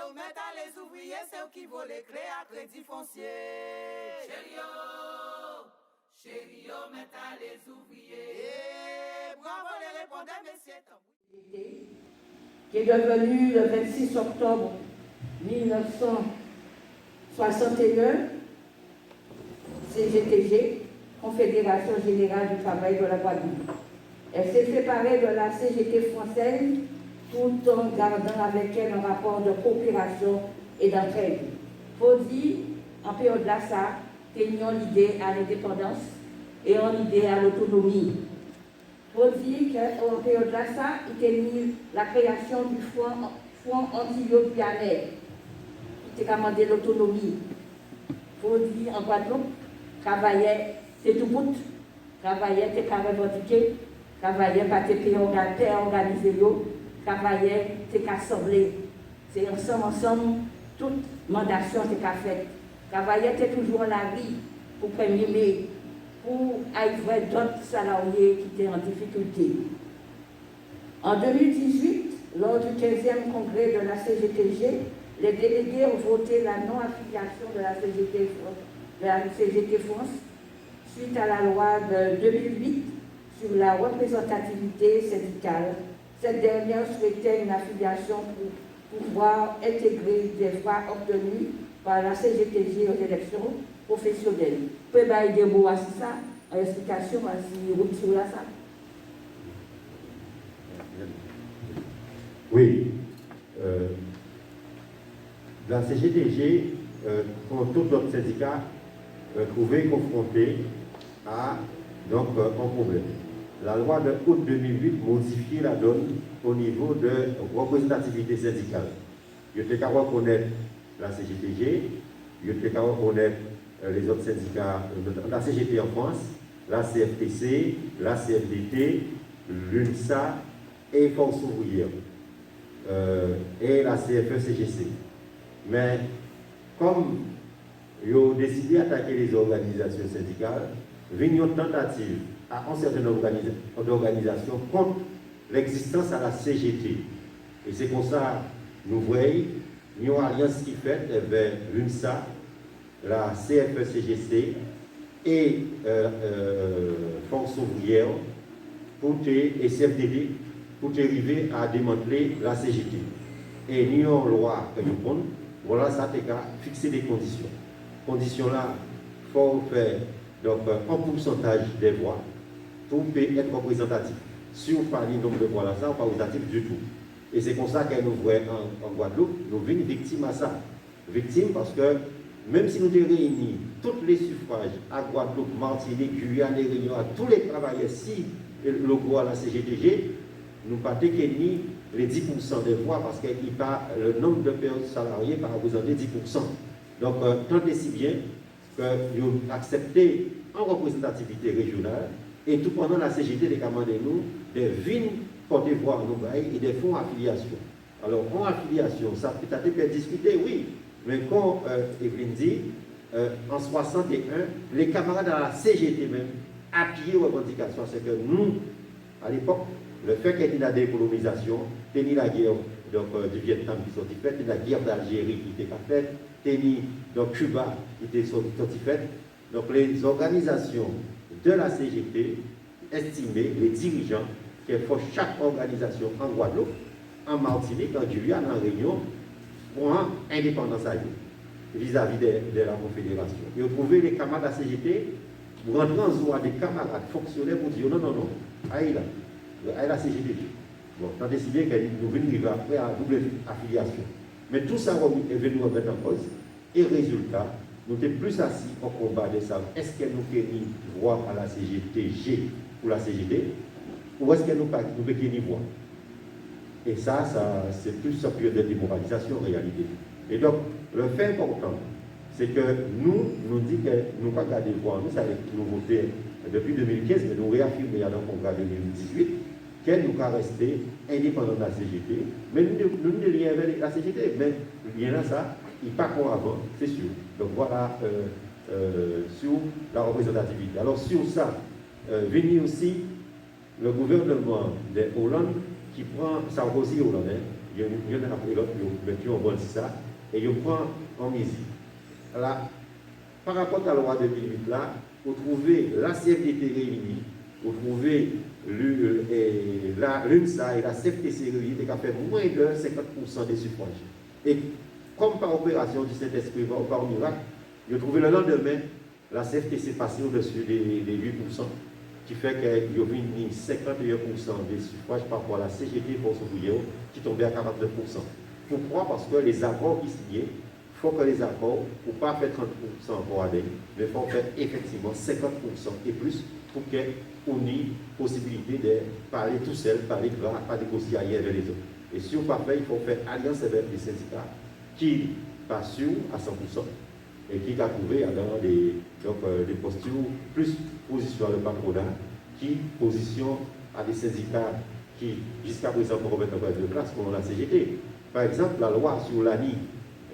ou mettre les ouvriers, c'est eux qui volent les clés à crédit foncier. Chérie, mettre les ouvriers. Bravo les répondants, messieurs. Qui est devenu le 26 octobre 1961 CGTG, Confédération Générale du Travail de la Guadeloupe. Elle s'est séparée de la CGT française tout en gardant avec elle un rapport de coopération et d'entraide. Faut dire, en période là, ça, tenions l'idée à l'indépendance et en l'idée à l'autonomie. Faut dire qu'en période là, ça, il a mis la création du Front anti-Bien-être, qui a demandé l'autonomie. Faut dire, en Guadeloupe, travaillait, c'est tout bout, travaillait, t'es pas revendiqué, travaillait, pas t'es organisé, travaillait, t'es assemblé. C'est ensemble, toute mandation t'es qu'à faire. Travaillait, t'es toujours en la vie pour 1er mai, pour aller d'autres salariés qui étaient en difficulté. En 2018, lors du 15e congrès de la CGTG, les délégués ont voté la non-affiliation de la CGT France suite à la loi de 2008 sur la représentativité syndicale. Cette dernière souhaitait une affiliation pour pouvoir intégrer des voix obtenues par la CGTG aux élections professionnelles. Vous pouvez dire des mots à ça, en explication, si vous sur la salle. Oui. La CGTG, comme tout autre syndicat, trouvé confronté à un problème. La loi de août 2008 modifie la donne au niveau de représentativité syndicale. Je ne peux pas reconnaître la CGTG, je ne peux pas reconnaître les autres syndicats, la CGT en France, la CFTC, la CFDT, l'UNSA et Force ouvrière, et la CFE-CGC. Mais comme ils ont décidé d'attaquer les organisations syndicales, une tentative à un certain nombre d'organisations contre l'existence à la CGT. Et c'est comme ça nous voyons une alliance qui fait vers l'UNSA, la CFE-CGC et Force ouvrière et CFDT pour arriver à démanteler la CGT. Et nous avons une loi que nous prenons, voilà, ça a fixé des conditions. Conditions là, il faut faire donc, un pourcentage des voix pour être représentatif. Si on parle du nombre de voix là, ça n'est pas représentatif du tout. Et c'est comme ça que nous voyons en Guadeloupe, nous sommes victimes à ça. Victimes parce que même si nous avons réuni tous les suffrages à Guadeloupe, Martinique, Guyane et Réunion, à tous les travailleurs, si le logo à la CGTG, nous n'avons pas ni les 10% des voix parce que le nombre de salariés par représenter 10%. Donc, tant et si bien que nous avons accepté en représentativité régionale et tout pendant la CGT, les commandés nous, des vignes porter voix en Nouvelle et des fonds affiliation. Alors, en affiliation, ça peut être discuté, oui, mais comme Evelyne dit, en 61, les camarades de la CGT même appuyaient aux revendications. C'est que nous, à l'époque, le fait qu'il y ait la décolonisation, il y a la guerre du Vietnam qui sont faite, il y a la guerre d'Algérie qui était faite, il y a Cuba qui était faite. Donc les organisations de la CGT estimaient, les dirigeants, qu'il faut chaque organisation en Guadeloupe, en Martinique, en Guyane, en Réunion, pour une indépendance à vis-à-vis de la Confédération. Et vous trouvez les camarades de la CGT, vous rentrez en joie des camarades fonctionnaires pour dire non, aïe la CGT. Bon, on a décidé que nous venons après à double affiliation. Mais tout ça est venu remettre en cause. Et résultat, nous sommes plus assis au combat de ça. Est-ce que nous pouvons voir à la CGTG ou la CGT, ou est-ce que nous pouvons voir? Et ça c'est plus un période de démoralisation en réalité. Et donc, le fait important, c'est que nous disons que nous ne pouvons pas garder voir. Nous, ça nous voter depuis 2015, mais nous réaffirmons dans le congrès 2018 que nous avons resté indépendants de la CGT. Mais nous ne lions avec la CGT. Mais il y a ça, il n'est pas comme avant, c'est sûr. Donc voilà sur la représentativité. Alors sur ça, venu aussi le gouvernement de Hollande qui prend Sarkozy hollandais, il y en a après l'autre, ils ont vendu ça, et ils prennent en musique. Là, par rapport à la loi 2008, là, vous trouvez la CFDT réunie, vous trouvez l'UNSA et la CFTC réunie qui a fait moins de 50% des suffrages. Et comme par opération du Saint-Esprit, par miracle, vous trouvez le lendemain, la CFTC passée au-dessus des 8%, qui fait qu'il y a eu 51% des suffrages par rapport à la CGT pour ouvrière qui tombait à 49%. Pourquoi? Parce que les accords qui signaient, il faut que les accords, pour ne pas faire 30% encore avec, mais il faut faire effectivement 50% et plus pour qu'il y ait une possibilité de parler tout seul, parler gras, pas négocier ailleurs avec les autres. Et si on ne pas fait, il faut faire alliance avec les syndicats qui pas sûr à 100% et qui a trouvé dans des postures plus position à le patronat, qui position à des syndicats qui jusqu'à présent vont remettre en place de place comme la CGT. Par exemple, la loi sur l'ANI,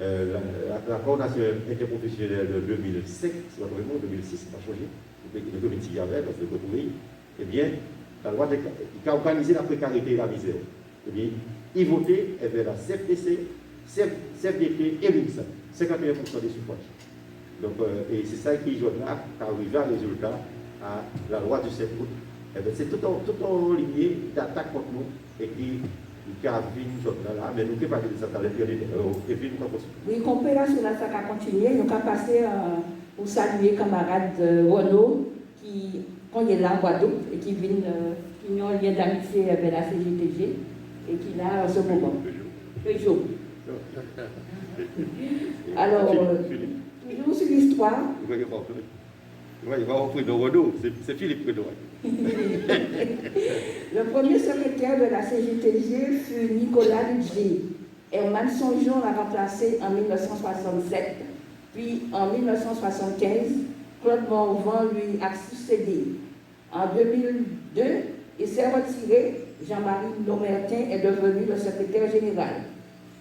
la coordination interprofessionnelle de 2007, c'est pas vraiment 2006, ça n'a pas changé, le comité avec, parce que le pays, eh bien, la loi qui a organisé la précarité et la misère. Eh bien, ils votaient, eh bien, la CFTC, CFDT et l'UNSA, 51% des suffrages. Donc, et c'est ça qui, là, arrivé à un résultat à la loi du 7 août. Eh bien, c'est tout en lignée d'attaque contre nous et qui a vu là, mais nous ne pouvons pas dire ça dans les oui, coopération là, ça va continuer. Nous avons passé pour saluer camarade Renaud qui, quand il est là en Guadeloupe et qui vient qui a un lien d'amitié avec la CGTG et qui là en ce moment. Peugeot. Alors, toujours sur l'histoire. Il va offrir de Renaud, c'est Philippe Renaud. Le premier secrétaire de la CGTG fut Nicolas Ludger. Herman Songeon l'a remplacé en 1967. Puis en 1975, Claude Morvan lui a succédé. En 2002, il s'est retiré. Jean-Marie Nomertin est devenu le secrétaire général.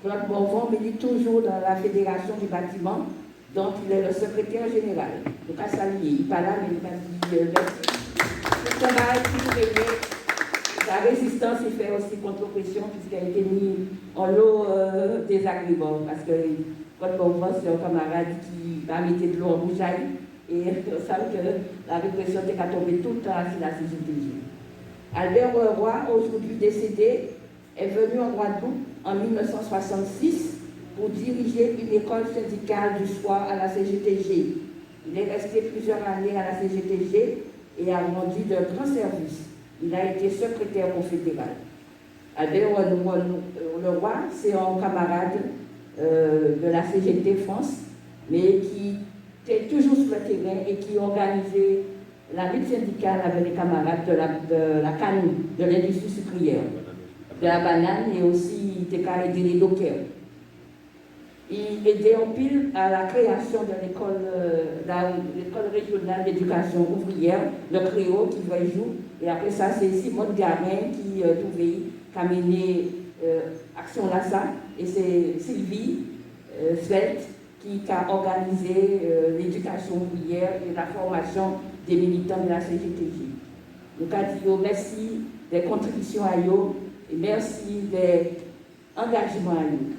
Claude Morvan milite toujours dans la Fédération du bâtiment, dont il est le secrétaire général. Donc à saluer, il n'est pas là, mais il m'a dit merci. Son travail qui révèle la résistance, il fait aussi contre-pression, puisqu'elle a été mise en lot désagrément. Parce que Claude Morvan, c'est un camarade qui va mettre de l'eau en bougeaille, et on sait que la répression est tombée tout le temps sur la CGTG. Albert Roy, aujourd'hui décédé, est venu en Guadeloupe en 1966 pour diriger une école syndicale du soir à la CGTG. Il est resté plusieurs années à la CGTG et a rendu de grands services. Il a été secrétaire confédéral. Albert Leroy, c'est un camarade de la CGT France, mais qui était toujours sur le terrain et qui organisait la lutte syndicale avec les camarades de la canne, de l'industrie sucrière, de la banane, et aussi il était aidé les dockers. Il aidait en pile à la création de l'école régionale d'éducation ouvrière, le CREO, qui va jouer. Et après ça, c'est Simone Garin qui a mené Action Lassa, et c'est Sylvie Svelte qui a organisé l'éducation ouvrière et la formation des militants de la CGTG. Nous avons dit merci des contributions à eux et merci des engagements à eux.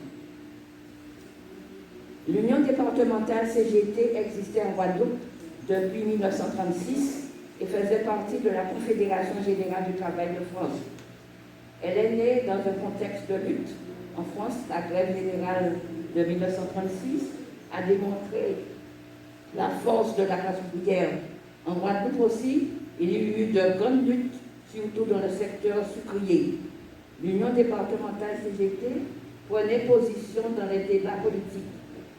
L'Union départementale CGT existait en Guadeloupe depuis 1936 et faisait partie de la Confédération générale du travail de France. Elle est née dans un contexte de lutte. En France, la grève générale de 1936 a démontré la force de la classe ouvrière. En Guadeloupe aussi, il y a eu de grandes luttes, surtout dans le secteur sucrier. L'Union départementale CGT prenait position dans les débats politiques.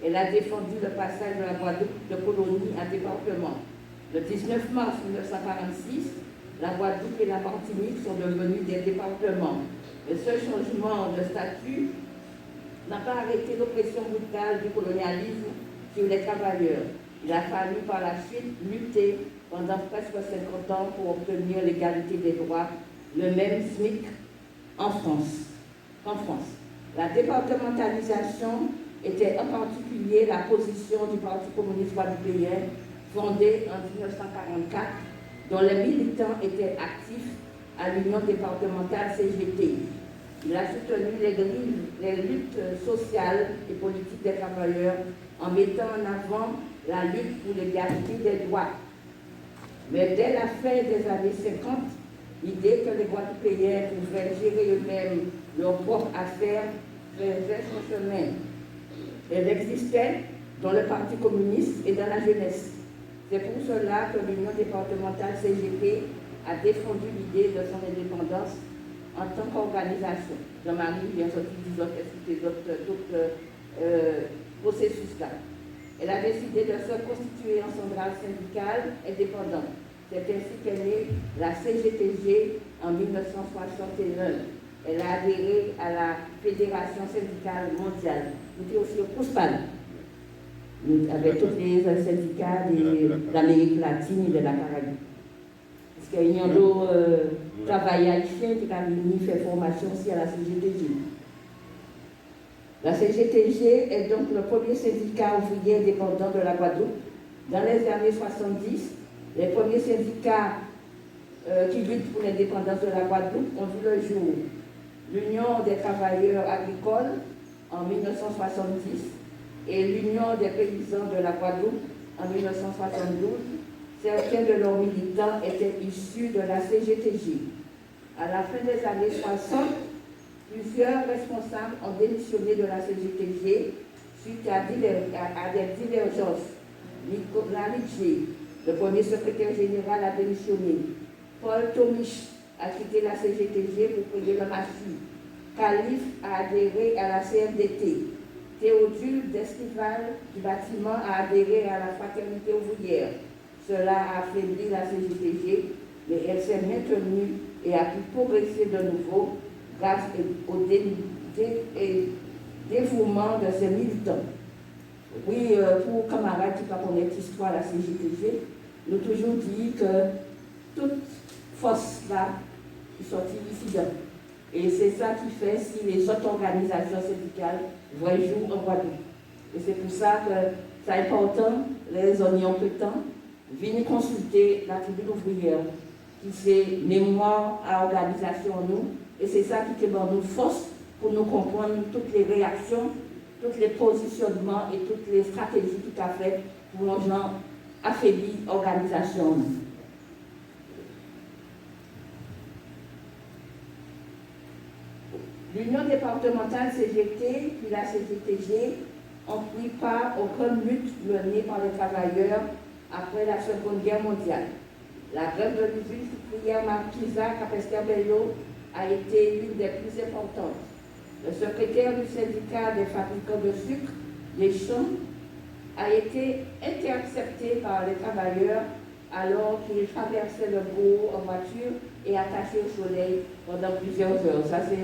Elle a défendu le passage de la Guadeloupe de colonie à département. Le 19 mars 1946, la Guadeloupe et la Martinique sont devenus des départements. Mais ce changement de statut n'a pas arrêté l'oppression brutale du colonialisme sur les travailleurs. Il a fallu par la suite lutter pendant presque 50 ans pour obtenir l'égalité des droits, le même SMIC en France. La départementalisation était en particulier la position du Parti communiste guadeloupéen, fondé en 1944, dont les militants étaient actifs à l'Union départementale CGT. Il a soutenu les luttes sociales et politiques des travailleurs en mettant en avant la lutte pour l'égalité des droits. Mais dès la fin des années 50, l'idée que les Guadeloupéens pouvaient gérer eux-mêmes leurs propres affaires faisait son chemin. Elle existait dans le Parti communiste et dans la jeunesse. C'est pour cela que l'Union départementale CGT a défendu l'idée de son indépendance en tant qu'organisation. Jean-Marie vient sortir d'autres processus-là. Elle a décidé de se constituer en centrale syndicale indépendante. C'est ainsi qu'est née la CGTG en 1961. Elle a adhéré à la Fédération syndicale mondiale. Nous étions aussi au COSPAL, avec tous les syndicats d'Amérique latine et de la Caraïbe. Parce qu'il y a un travail haïtien qui a venu faire formation aussi à la CGTG. La CGTG est donc le premier syndicat ouvrier indépendant de la Guadeloupe. Dans les années 70, les premiers syndicats qui luttent pour l'indépendance de la Guadeloupe ont vu le jour. L'Union des travailleurs agricoles en 1970 et l'Union des paysans de la Guadeloupe en 1972. Certains de leurs militants étaient issus de la CGTG. À la fin des années 60, plusieurs responsables ont démissionné de la CGTG suite à des divergences. Nicolas Litché, le premier secrétaire général, a démissionné. Paul Tomich a quitté la CGTG pour payer le massif. Khalif a adhéré à la CFDT. Théodule d'Estival du bâtiment a adhéré à la fraternité ouvrière. Cela a affaibli la CGTG, mais elle s'est maintenue et a pu progresser de nouveau grâce au dévouement de ses militants. Oui, pour camarades qui ne connaissent l'histoire de la CGTG, nous avons toujours dit que toute force là est sortie ici. Et c'est ça qui fait si les autres organisations syndicales voient jour en Guadeloupe. Et c'est pour ça que c'est important, les oignons pétants, viennent consulter la tribune ouvrière, qui c'est mémoire à organisation nous, et c'est ça qui demande nous force pour nous comprendre toutes les réactions, tous les positionnements et toutes les stratégies tout à fait pour nos gens affaiblir l'organisation. L'Union départementale CGT puis la CGTG ont pris part aux grandes luttes menées par les travailleurs après la Seconde Guerre mondiale. La grève de l'usine sucrière Marquisa Capesterre-Bello a été l'une des plus importantes. Le secrétaire du syndicat des fabricants de sucre, des champs, a été intercepté par les travailleurs alors qu'ils traversaient le bourg en voiture et attachés au soleil pendant plusieurs heures. Ça, c'est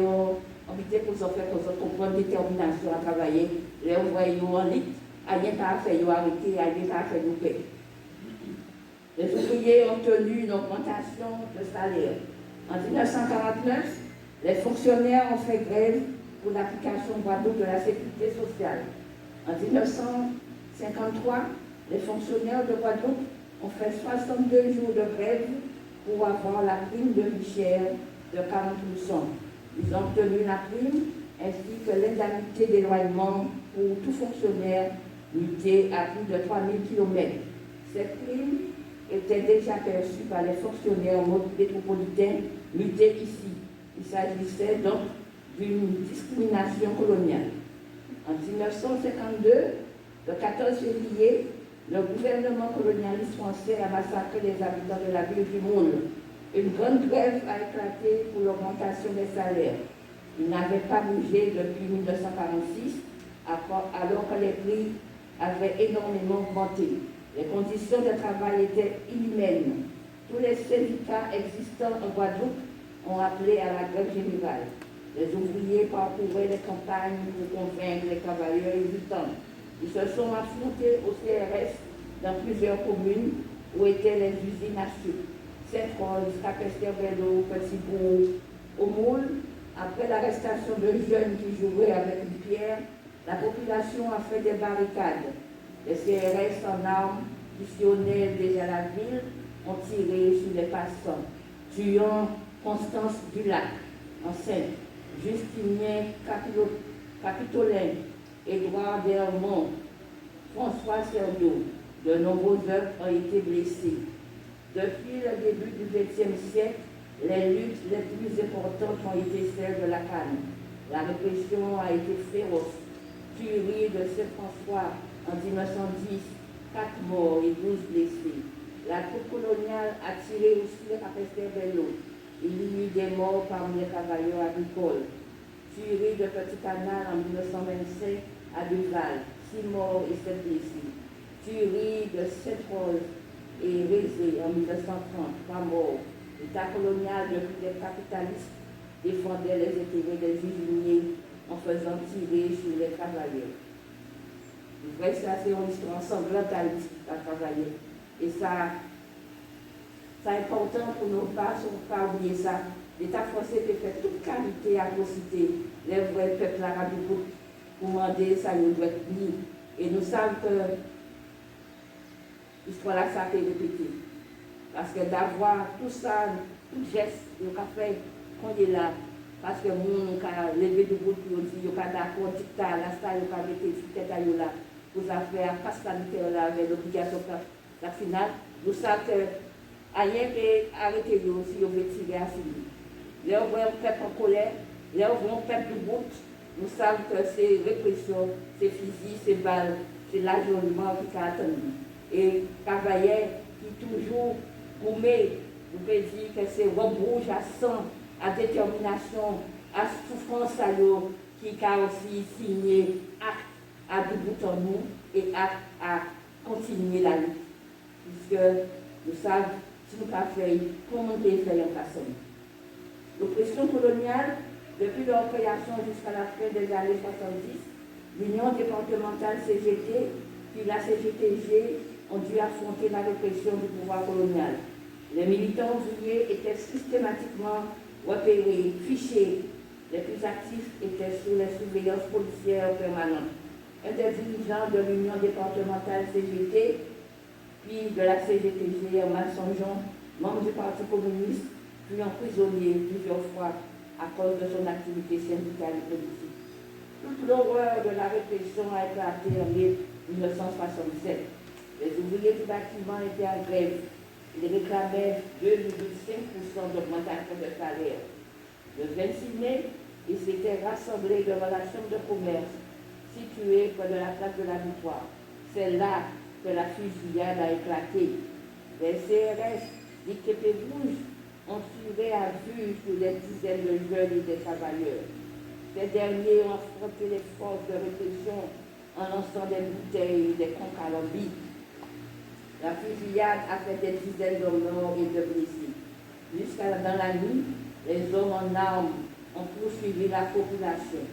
invité pour se faire comprendre détermination à travailler. Les ouvriers en ligne, rien pas fait, ils ont arrêté, rien pas fait nous payer. Les ouvriers ont obtenu une augmentation de salaire. En 1949, les fonctionnaires ont fait grève pour l'application Guadeloupe de la sécurité sociale. En 1953, les fonctionnaires de Guadeloupe ont fait 62 jours de grève pour avoir la prime de vie chère de 40%. Ils ont obtenu la prime ainsi que l'indemnité d'éloignement pour tout fonctionnaire muté à plus de 3000 km. Cette prime était déjà perçue par les fonctionnaires métropolitains mutés ici. Il s'agissait donc d'une discrimination coloniale. En 1952, le 14 février, le gouvernement colonialiste français a massacré les habitants de la ville du Moule. Une grande grève a éclaté pour l'augmentation des salaires. Ils n'avaient pas bougé depuis 1946, alors que les prix avaient énormément augmenté. Les conditions de travail étaient inhumaines. Tous les syndicats existants en Guadeloupe ont appelé à la grève générale. Les ouvriers parcouraient les campagnes pour convaincre les travailleurs hésitants. Ils se sont affrontés au CRS dans plusieurs communes où étaient les usines à sucre. Saint-Rose, Capesterre-Bello, Petit-Bourg, au Moule. Après l'arrestation de jeunes qui jouaient avec une pierre, la population a fait des barricades. Les CRS en armes, qui sillonnaient déjà la ville, ont tiré sur les passants, tuant Constance Dulac, enceinte. Justinien Capitolin, Édouard Dermont, François Serriot. De nombreux œuvres ont été blessés. Depuis le début du XXe siècle, les luttes les plus importantes ont été celles de la Canne. La répression a été féroce. Tuerie de Saint-François en 1910, 4 morts et 12 blessés. La troupe coloniale a tiré aussi les Capesterre-Belle-Eau. Il y eut des morts parmi les travailleurs agricoles. Tuerie de Petit Canal en 1925 à Duval, 6 morts et 7 blessés. Tuerie de Sainte-Rose et Rézé en 1930, 3 morts. L'État colonial, depuis les capitalistes, défendait les intérêts des usiniers en faisant tirer sur les travailleurs. C'est vrai, ça c'est une histoire sanglante à travailler. Et ça, c'est important pour nous pas oublier ça. L'État français peut faire toute qualité, atrocité. Les vrais peuples arabes pour demander ça nous doit être mis. Et nous savons que l'histoire là, ça a été répété. Parce que d'avoir tout ça, tout geste, il a fait qu'on est là. Parce que nous, nous avons levé du bout pour dire, nous avons d'accord, dictat, là, ça, nous avons été tête à là. Pour faire passe sanitaire là avec l'obligation vaccinale. Nous savons que rien peut arrêter si on veut tirer à finir. Là, on voit un peuple en colère, là, on voit un peuple du bout. Nous savons que c'est répression, c'est fusil, c'est balles, c'est l'ajournement qui a attendu. Et travailleurs qui toujours gourmet, vous pouvez dire que c'est robe rouge à sang, à détermination, à souffrance à l'eau, qui a aussi signé acte à bout en nous et acte à continuer la lutte. Puisque nous savons, si nous ne pas fait, comment on peut faire en façon. L'oppression coloniale, depuis leur création jusqu'à la fin des années 70, l'Union départementale CGT puis la CGTG ont dû affronter la répression du pouvoir colonial. Les militants ouvriers étaient systématiquement repérés, fichés. Les plus actifs étaient sous les surveillances policières permanentes. Un des dirigeants de l'Union départementale CGT, puis de la CGTG, Masson Jean, membre du Parti communiste, fut emprisonné plusieurs fois à cause de son activité syndicale et politique. Toute l'horreur de la répression a éclaté en mai 1967. Les ouvriers du bâtiment étaient en grève. Ils réclamaient 2,5% d'augmentation de salaire. Le 26 mai, ils s'étaient rassemblés devant la chambre de commerce située près de la place de la Victoire. C'est là que la fusillade a éclaté. Les CRS, des képés rouges, ont tiré à vue sur des dizaines de jeunes et des travailleurs. Ces derniers ont affronté les forces de répression en lançant des bouteilles et des concalambis. La fusillade a fait des dizaines de morts et de blessés. Jusqu'à dans la nuit, les hommes en armes ont poursuivi la population,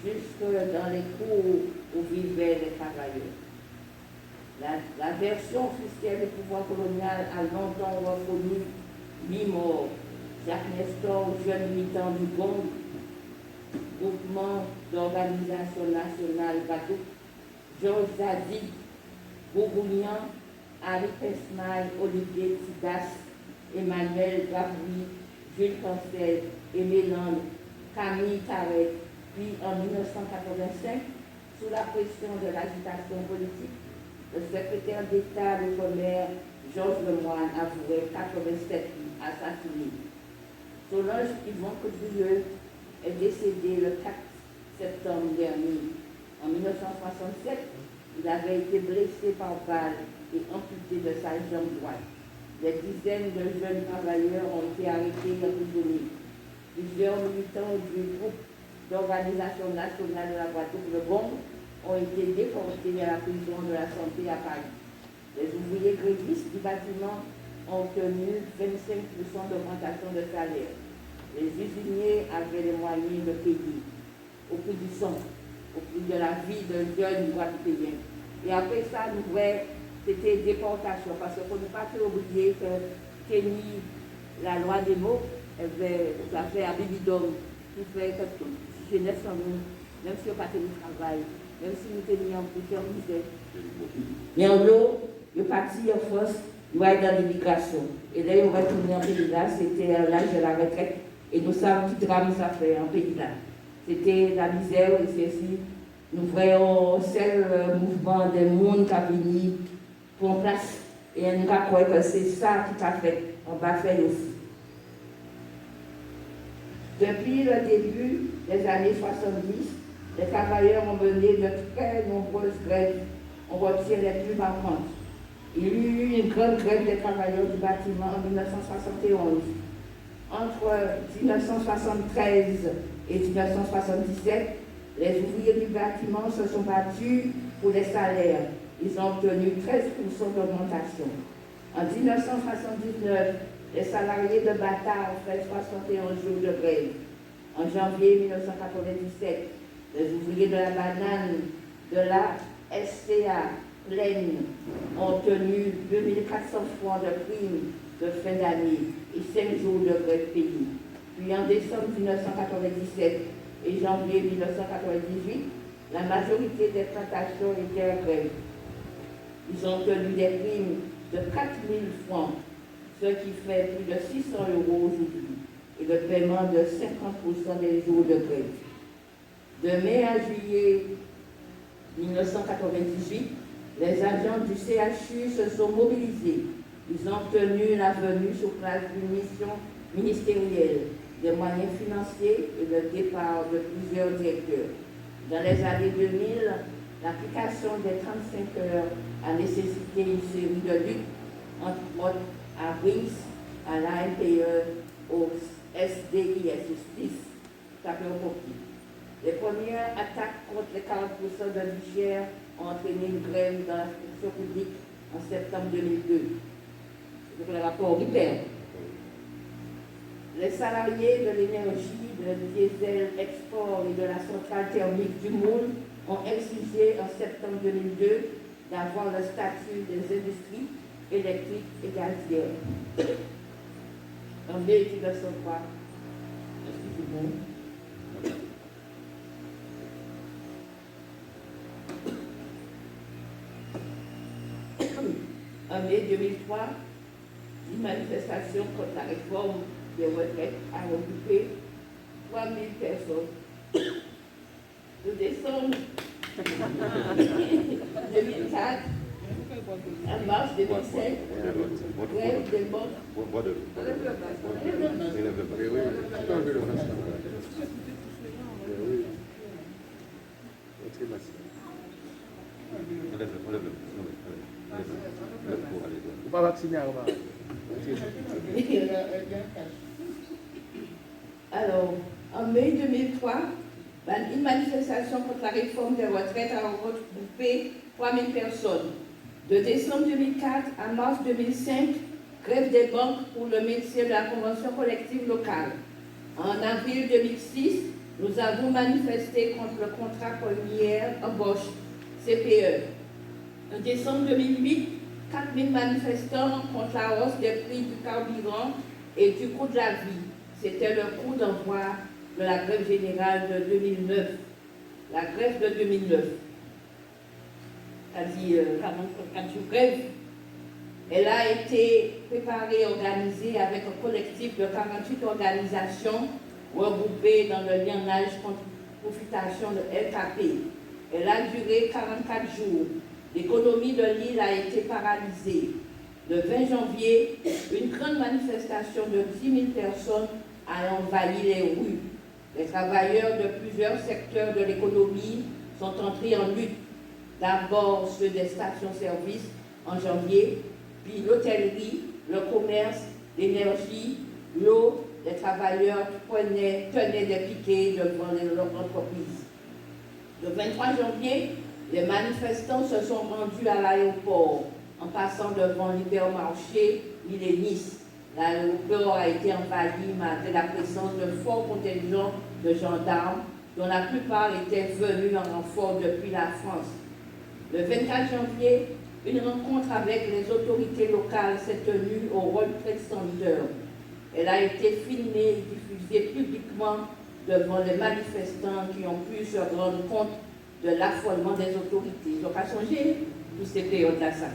jusque dans les cours où vivaient les travailleurs. La version officielle du pouvoir colonial a longtemps reconnu 8 morts. Jacques Nestor, jeune militant du GONG, Groupement d'Organisation Nationale Batouk, Georges Zadig, Bourgougnan, Harry Pesmail, Olivier Tidas, Emmanuel Gabri, Jules Cancel, Aimé Land, Camille Tarek. Puis en 1985, sous la pression de l'agitation politique, le secrétaire d'État de l'Outre-mer, Georges Lemoine, avouait 87 assassinés. Solange Yvon Coudrieux est décédé le 4 septembre dernier. En 1967, il avait été blessé par balle et amputé de sa jambe droite. Des dizaines de jeunes travailleurs ont été arrêtés et emprisonnés. Plusieurs militants du groupe d'Organisation Nationale de la Guadeloupe, le GONG, ont été déportés à la prison de la santé à Paris. Les ouvriers grévistes du bâtiment ont obtenu 25% d'augmentation de salaire. Les usiniers avaient les moyens de payer au prix du sang, au prix de la vie d'un jeune Guadeloupéen. Et après ça, nous voyons, c'était déportation, parce qu'il ne faut pas oublier que Kenny, la loi des mots, ça fait un bibidome qui fait que toute jeunesse en nous, même si on n'a pas tenu travail, même si nous tenions plusieurs misères. Mais en l'eau, il est parti en France, il va être dans l'immigration. Et là, il va retourner en pays là, c'était l'âge de la retraite. Et nous savons qui drame ça fait en pays là. C'était la misère, et c'est ici. Nous voyons un seul mouvement des mondes qui a venu pour en place. Et nous avons que c'est ça qui a fait. On va faire aussi. Depuis le début des années 70, les travailleurs ont mené de très nombreuses grèves. On retire les plus marquantes. Il y a eu une grande grève des travailleurs du bâtiment en 1971. Entre 1973 et 1977, les ouvriers du bâtiment se sont battus pour les salaires. Ils ont obtenu 13% d'augmentation. En 1979, les salariés de Bata ont fait 61 jours de grève. En janvier 1997, les ouvriers de la banane de la SCA Plaine ont obtenu 2400 francs de prime de fin d'année et 5 jours de grève payés. Puis en décembre 1997 et janvier 1998, la majorité des plantations étaient en grève. Ils ont obtenu des primes de 4 000 francs, ce qui fait plus de 600 € aujourd'hui, et le paiement de 50% des jours de grève. De mai à juillet 1998, les agents du CHU se sont mobilisés. Ils ont obtenu la venue sur place d'une mission ministérielle, des moyens financiers et le départ de plusieurs directeurs. Dans les années 2000, l'application des 35 heures a nécessité une série de luttes, entre autres à RIS, à l'ANPE, au SDIS, justice, les premières attaques contre les 40% de l'IGR ont entraîné une grève dans la fonction publique en septembre 2002. Donc le rapport Ripper. Les salariés de l'énergie, de diesel export et de la centrale thermique du Moule ont exigé en septembre 2002 d'avoir le statut des industries électriques et gazières. En mai 1903, excusez-moi. En mai 2003, une manifestation contre la réforme des retraites a regroupé 3 000 personnes. De décembre 2004 à mars 2005, grève des banques. Pas vacciné Alors, en mai 2003, une manifestation contre la réforme des retraites a regroupé 3 000 personnes. De décembre 2004 à mars 2005, grève des banques pour le maintien de la convention collective locale. En avril 2006, nous avons manifesté contre le contrat première embauche, CPE. En décembre 2008, 4 000 manifestants contre la hausse des prix du carburant et du coût de la vie. C'était le coup d'envoi de la grève générale de 2009. La grève de 2009. C'est-à-dire 44 jours grève. Elle a été préparée et organisée avec un collectif de 48 organisations regroupées dans le lienage contre profitation de LKP. Elle a duré 44 jours. L'économie de l'île a été paralysée. Le 20 janvier, une grande manifestation de 10 000 personnes a envahi les rues. Les travailleurs de plusieurs secteurs de l'économie sont entrés en lutte. D'abord ceux des stations-service en janvier, puis l'hôtellerie, le commerce, l'énergie, l'eau. Les travailleurs tenaient des piquets devant leur entreprise. Le 23 janvier, les manifestants se sont rendus à l'aéroport en passant devant l'hypermarché Millénis. L'aéroport a été envahi malgré la présence d'un fort contingent de gendarmes dont la plupart étaient venus en renfort depuis la France. Le 24 janvier, une rencontre avec les autorités locales s'est tenue au World Trade Center. Elle a été filmée et diffusée publiquement devant les manifestants qui ont pu se rendre compte de l'affolement des autorités. Ils n'ont pas changé pour ces périodes-là, ça.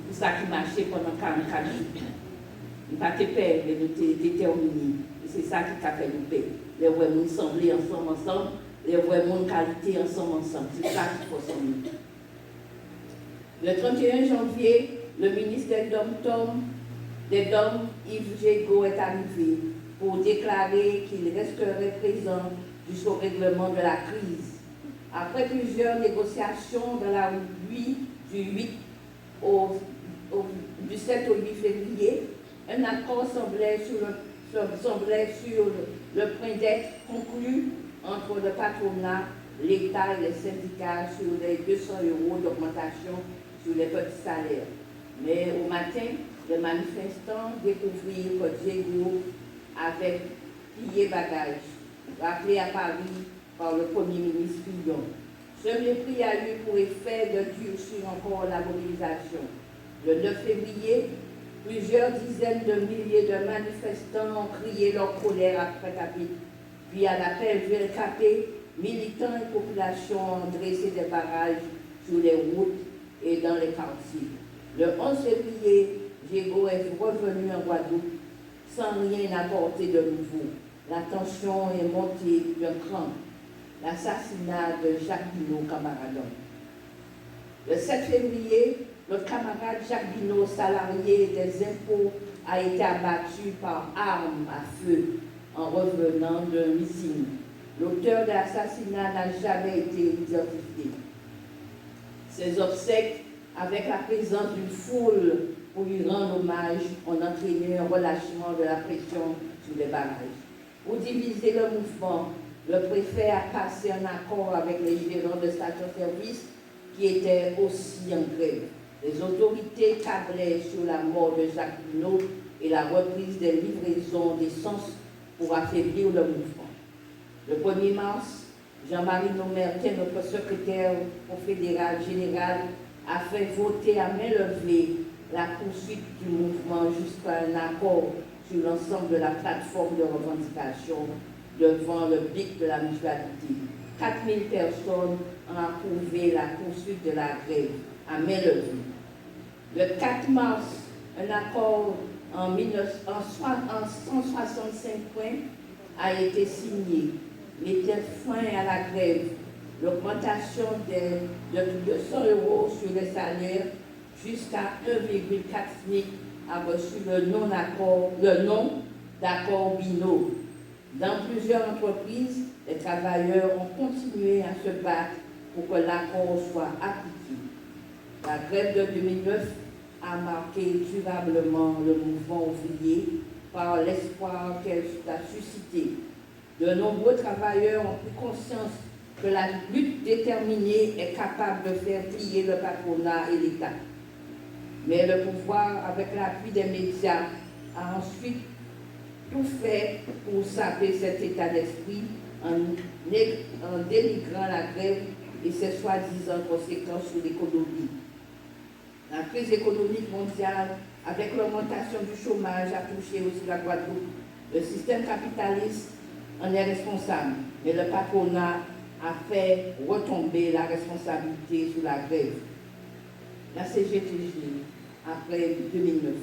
Tout ça qui marchait pendant 44 jours. Ils n'ont pas été peur, mais ils étaient déterminés. c'est ça qui a fait nous paix. Les vrais monde sembler ensemble, les vrais monde qualité ensemble. C'est ça qu'il faut s'en. Le 31 janvier, le ministre des Dômes, Yves Jégo, est arrivé pour déclarer qu'il resterait présent jusqu'au règlement de la crise. Après plusieurs négociations dans la nuit du 7 au 8 février, un accord semblait sur le point d'être conclu entre le patronat, l'État et les syndicats sur les 200 € d'augmentation sur les petits salaires. Mais au matin, les manifestants découvrirent que Diego avait plié bagage, rappelé à Paris par le Premier ministre Fillon. Ce mépris a eu pour effet de durcir encore la mobilisation. Le 9 février, plusieurs dizaines de milliers de manifestants ont crié leur colère après Capit. Puis à l'appel VLKP, militants et populations ont dressé des barrages sur les routes et dans les quartiers. Le 11 février, Diego est revenu en Guadeloupe sans rien apporter de nouveau. La tension est montée d'un cran. L'assassinat de Jacques Binot, Camaradon. Le 7 février, notre camarade Jacques Binot, salarié des impôts, a été abattu par arme à feu en revenant d'un meeting. L'auteur de l'assassinat n'a jamais été identifié. Ses obsèques, avec la présence d'une foule pour lui rendre hommage, ont entraîné un relâchement de la pression sur les barrages. Pour diviser le mouvement, le préfet a passé un accord avec les gérants de stations-service qui étaient aussi en grève. Les autorités tablaient sur la mort de Jacques Binot et la reprise des livraisons d'essence pour affaiblir le mouvement. Le 1er mars, Jean-Marie Nomertin, notre secrétaire au fédéral général, a fait voter à main levée la poursuite du mouvement jusqu'à un accord sur l'ensemble de la plateforme de revendication devant le BIC de la mutualité. 4000 personnes ont approuvé la poursuite de la grève à main levée. Le 4 mars, un accord en 165 points a été signé, mettait fin à la grève, l'augmentation de 200 € sur les salaires jusqu'à 1,4 SMIC a reçu le nom d'accord Binot. Dans plusieurs entreprises, les travailleurs ont continué à se battre pour que l'accord soit appliqué. La grève de 2009 a marqué durablement le mouvement ouvrier par l'espoir qu'elle a suscité. De nombreux travailleurs ont pris conscience que la lutte déterminée est capable de faire plier le patronat et l'État. Mais le pouvoir, avec l'appui des médias, a ensuite tout fait pour saper cet état d'esprit en dénigrant la grève et ses soi-disant conséquences sur l'économie. La crise économique mondiale, avec l'augmentation du chômage, a touché aussi la Guadeloupe. Le système capitaliste en est responsable, mais le patronat a fait retomber la responsabilité sur la grève. La CGTG, après 2009.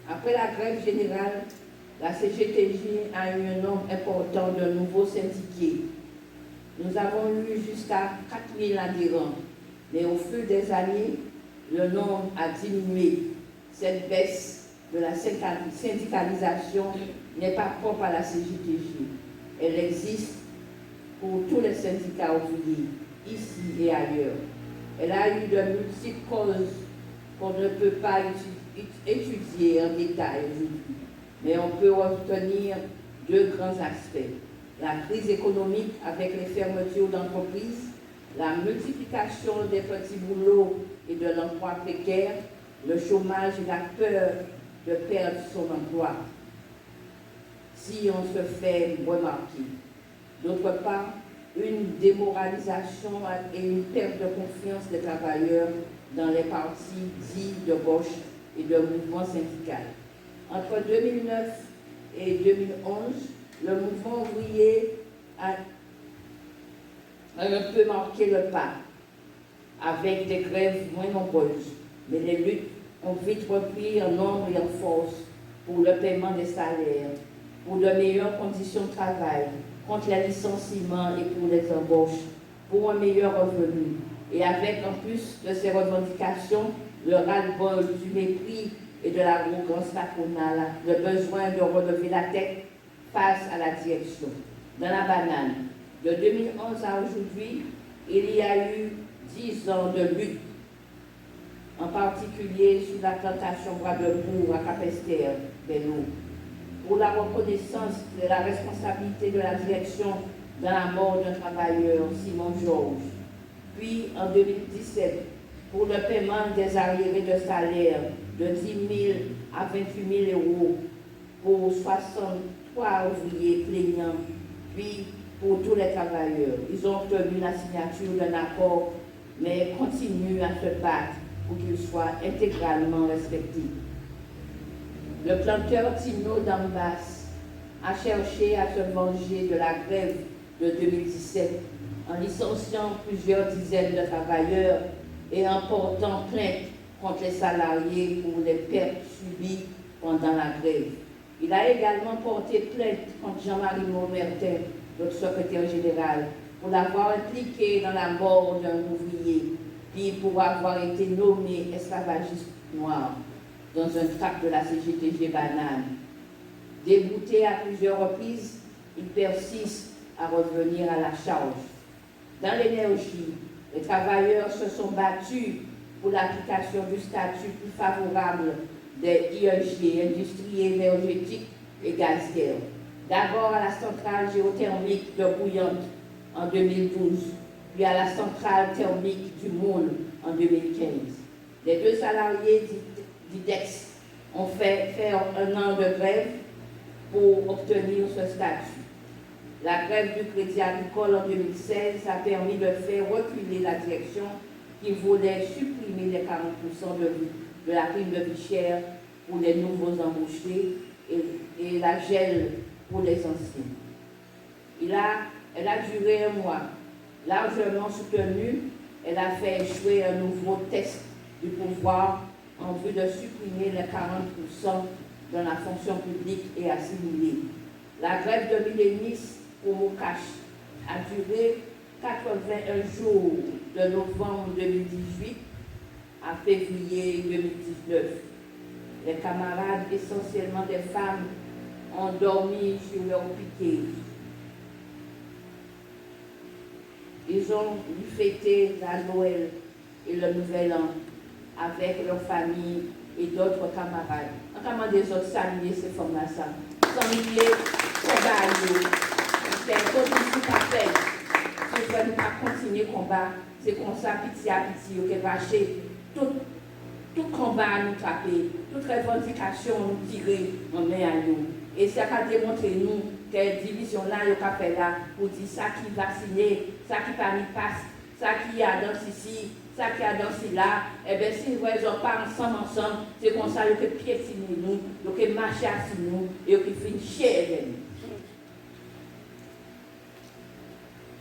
Après la grève générale, la CGTG a eu un nombre important de nouveaux syndiqués. Nous avons eu jusqu'à 4000 adhérents, mais au fil des années, le nombre a diminué. Cette baisse de la syndicalisation n'est pas propre à la CGTG. Elle existe pour tous les syndicats ouvriers, ici et ailleurs. Elle a eu de multiples causes qu'on ne peut pas étudier en détail aujourd'hui. Mais on peut retenir deux grands aspects. La crise économique avec les fermetures d'entreprises, la multiplication des petits boulots et de l'emploi précaire, le chômage et la peur de perdre son emploi si on se fait remarquer. D'autre part, une démoralisation et une perte de confiance des travailleurs dans les partis dits de gauche et de mouvements syndical. Entre 2009 et 2011, le mouvement ouvrier a un peu marqué le pas, avec des grèves moins nombreuses, mais les luttes ont vite repris en nombre et en force pour le paiement des salaires, pour de meilleures conditions de travail, contre les licenciements et pour les embauches, pour un meilleur revenu. Et avec en plus de ces revendications, le ras-le-bol du mépris et de l'arrogance patronale, le besoin de relever la tête face à la direction. Dans la banane, de 2011 à aujourd'hui, il y a eu 10 ans de lutte, en particulier sur la plantation Bois de Bourg à Capesterre, Bello, pour la reconnaissance de la responsabilité de la direction dans la mort d'un travailleur, Simon Georges. Puis, en 2017, pour le paiement des arriérés de salaire de 10 000 à 28 000 euros pour 63 ouvriers plaignants, puis pour tous les travailleurs. Ils ont obtenu la signature d'un accord, mais continuent à se battre pour qu'il soit intégralement respecté. Le planteur Tino d'Ambas a cherché à se venger de la grève de 2017 en licenciant plusieurs dizaines de travailleurs et en portant plainte contre les salariés pour les pertes subies pendant la grève. Il a également porté plainte contre Jean-Marie Maumertin, notre secrétaire général, pour l'avoir impliqué dans la mort d'un ouvrier, puis pour avoir été nommé esclavagiste noir dans un tract de la CGTG Banane. Débouté à plusieurs reprises, il persiste à revenir à la charge. Dans l'énergie, les travailleurs se sont battus pour l'application du statut plus favorable des IEG, industries énergétiques et gazières. D'abord à la centrale géothermique de Bouillante en 2012, puis à la centrale thermique du Moule en 2015. Les deux salariés d'IDEX ont fait un an de grève pour obtenir ce statut. La grève du Crédit Agricole en 2016 a permis de faire reculer la direction qui voulait supprimer les 40% de la prime de vie chère pour les nouveaux embauchés et la gel pour les anciens. Elle a duré un mois. Largement soutenue, elle a fait échouer un nouveau test du pouvoir en vue de supprimer les 40% dans la fonction publique et assimilée. La grève de Milénis au Mokash a duré 81 jours de novembre 2018 à février 2019. Les camarades, essentiellement des femmes, ont dormi sur leur piquet. Ils ont fêté la Noël et le Nouvel An avec leur famille et d'autres camarades. En comment des autres saluer ces femmes-là, saluer combat. C'est un peu ici pas fait. Si vous ne pas continuer le combat, c'est comme ça, petit à petit, vous va acheter tout combat à nous trapper, toute revendication nous tirer en main à nous. Et ça va démontrer nous que division là, il y a fait là, pour dire ça qui vacciné, ça qui pas mis passe, ça qui a dans ici, ça qui a dans ci là. Et bien si vous n'êtes pas ensemble, c'est comme ça que piétiner nous, que marcher sur nous, et que finir chez nous.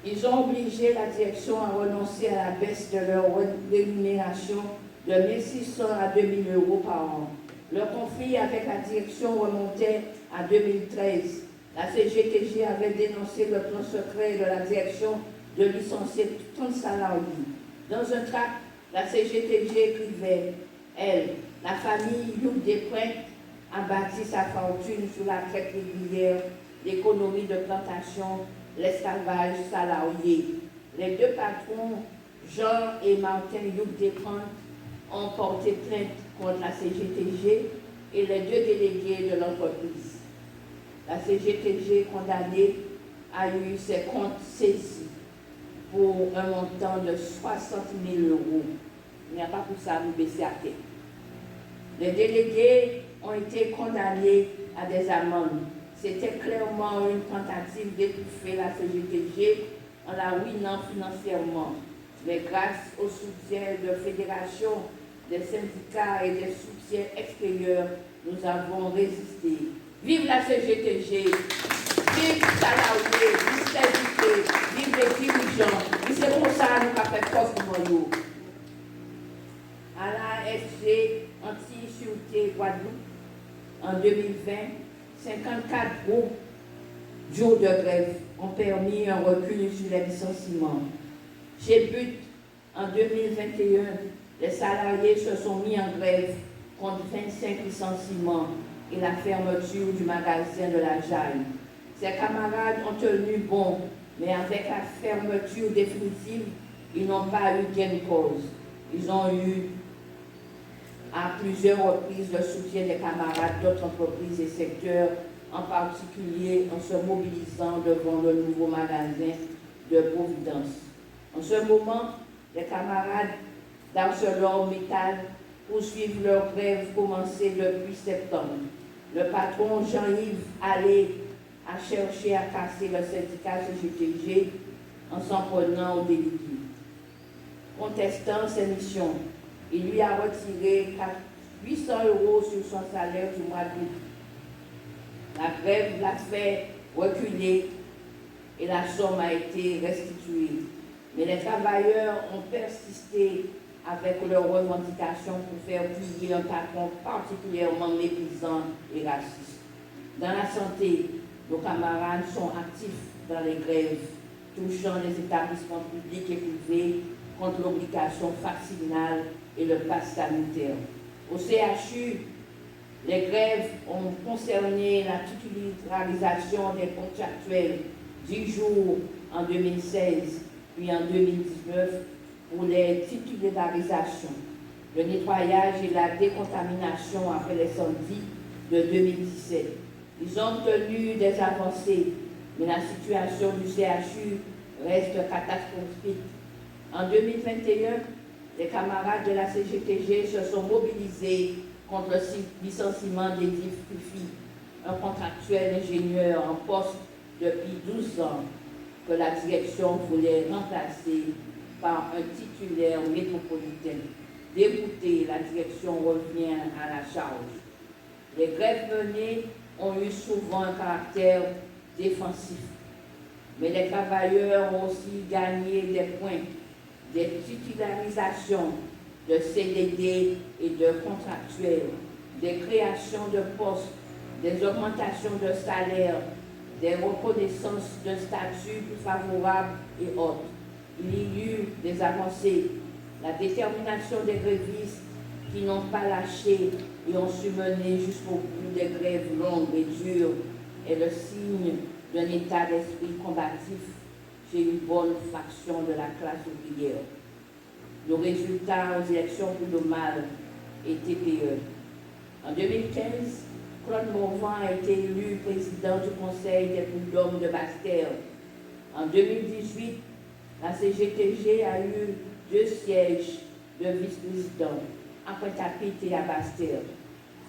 Ils ont obligé la direction à renoncer à la baisse de leur rémunération de 1 600 à 2 000 euros par an. Leur conflit avec la direction remontait à 2013. La CGTG avait dénoncé le plan secret de la direction de licencier 30 salariés. Dans un tract, la CGTG écrivait « Elle, la famille Youk Despointes, a bâti sa fortune sur la traite régulière, l'économie de plantation, l'esclavage salarié. Les deux patrons, Jean et Martin Youk Despointes, ont porté plainte contre la CGTG et les deux délégués de l'entreprise. La CGTG condamnée a eu ses comptes saisis pour un montant de 60 000 euros. Il n'y a pas pour ça à nous baisser à tête. Les délégués ont été condamnés à des amendes. C'était clairement une tentative d'étouffer la CGTG en la ruinant financièrement. Mais grâce au soutien de fédérations, des syndicats et des soutiens extérieurs, nous avons résisté. Vive la CGTG, vive les salariés, vive les syndiqués, vive les dirigeants. Et c'est pour ça que nous avons fait force pour nous. À la SG Anti-Sûreté Guadeloupe, en 2020, 54 groupes jours de grève ont permis un recul sur les licenciements. Chez But, en 2021, les salariés se sont mis en grève contre 25 licenciements et la fermeture du magasin de la Jaille. Ses camarades ont tenu bon, mais avec la fermeture définitive, ils n'ont pas eu gain de cause. Ils ont eu à plusieurs reprises le soutien des camarades d'autres entreprises et secteurs, en particulier en se mobilisant devant le nouveau magasin de Providence. En ce moment, les camarades d'ArcelorMittal poursuivent leur grève commencée depuis septembre. Le patron Jean-Yves Allais a cherché à casser le syndicat CGTG en s'en prenant au délégué. Contestant ses missions, il lui a retiré 800 € sur son salaire du mois d'août. La grève l'a fait reculer et la somme a été restituée. Mais les travailleurs ont persisté avec leurs revendications pour faire plier un patron particulièrement méprisant et raciste. Dans la santé, nos camarades sont actifs dans les grèves touchant les établissements publics et privés contre l'obligation vaccinale et le pass sanitaire. Au CHU, les grèves ont concerné la titularisation des contractuels 10 jours en 2016, puis en 2019 pour les titularisations, le nettoyage et la décontamination après l'incendie de 2017. Ils ont obtenu des avancées, mais la situation du CHU reste catastrophique. En 2021, les camarades de la CGTG se sont mobilisés contre le licenciement d'Edith Puffy, un contractuel ingénieur en poste depuis 12 ans que la direction voulait remplacer par un titulaire métropolitain. Déboutée, la direction revient à la charge. Les grèves menées ont eu souvent un caractère défensif, mais les travailleurs ont aussi gagné des points, des titularisations de CDD et de contractuels, des créations de postes, des augmentations de salaire, des reconnaissances de statut plus favorables et autres. Il y eut des avancées, la détermination des grévistes qui n'ont pas lâché et ont su mener jusqu'au bout des grèves longues et dures est le signe d'un état d'esprit combatif chez une bonne fraction de la classe ouvrière. Nos résultats aux élections prud'homales et TPE. En 2015, Claude Morvan a été élu président du Conseil des prud'hommes de Basse-Terre. En 2018, la CGTG a eu 2 sièges de vice-président à Pointe-à-Pitre et à Basse-Terre.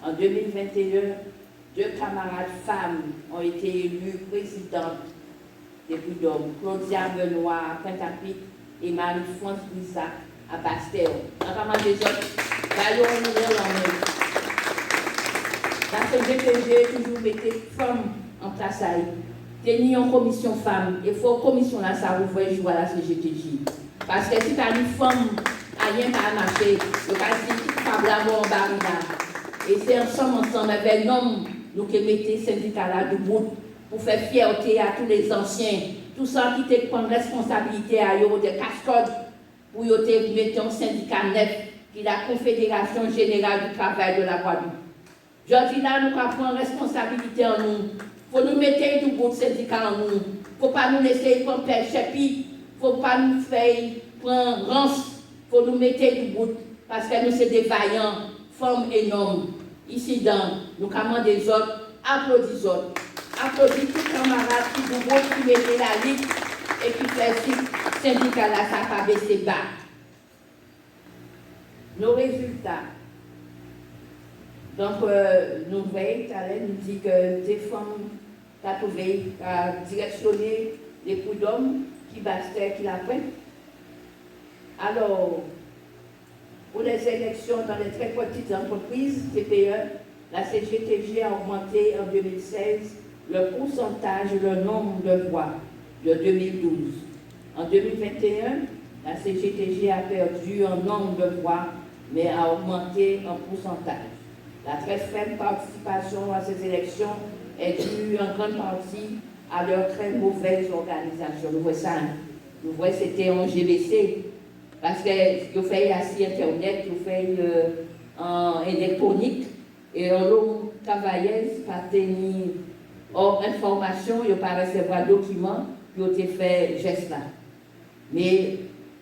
En 2021, 2 camarades femmes ont été élues présidentes des prud'hommes, Claudia Benoît à Pointe-à-Pitre et Marie-France Brisac à Basse-Terre. Notamment des autres, la CGTG toujours mettait femmes en place à elle. Tenir en commission femmes, il faut commission là, ça ouvre jour à la CGTG. Parce que si tu as une femme, rien n'a marché, le cas c'est pas bravo en barina. Et c'est ensemble avec l'homme, nous qui mettons syndicat là debout pour faire fierté à tous les anciens, tous ceux qui prennent responsabilité à eux des cascodes pour mettre un syndicat net qui est la Confédération Générale du Travail de la Guadeloupe. Je dis là, nous prenons responsabilité en nous. Il faut nous mettre du bout de syndicat en nous. Il ne faut pas nous laisser prendre père chapitre. Il ne faut pas nous faire prendre rance. Il faut nous mettre du bout. Parce que nous sommes des vaillants, femmes et hommes. Ici, dans nous commandons des autres, applaudissons autres. Applaudissons tous les camarades qui nous votent, qui mettent la liste et qui font ce syndicat-là, ça va baisser bas. Nos résultats. Donc, nous veillons, nous dit que des femmes ont directionné les prud'hommes qui bastaient, qui l'apprennent. Alors, pour les élections dans les très petites entreprises, TPE, la CGTG a augmenté en 2016 le pourcentage, le nombre de voix de 2012. En 2021, la CGTG a perdu un nombre de voix, mais a augmenté en pourcentage. La très faible participation à ces élections est due en grande partie à leur très mauvaise organisation. Nous voyons ça. Nous voyons que c'était en GBC. Parce que vous faites assis Internet, vous faites en électronique, et on travaillait par tenir hors information, il n'y a pas recevoir documents, qui ont été fait geste là. Mais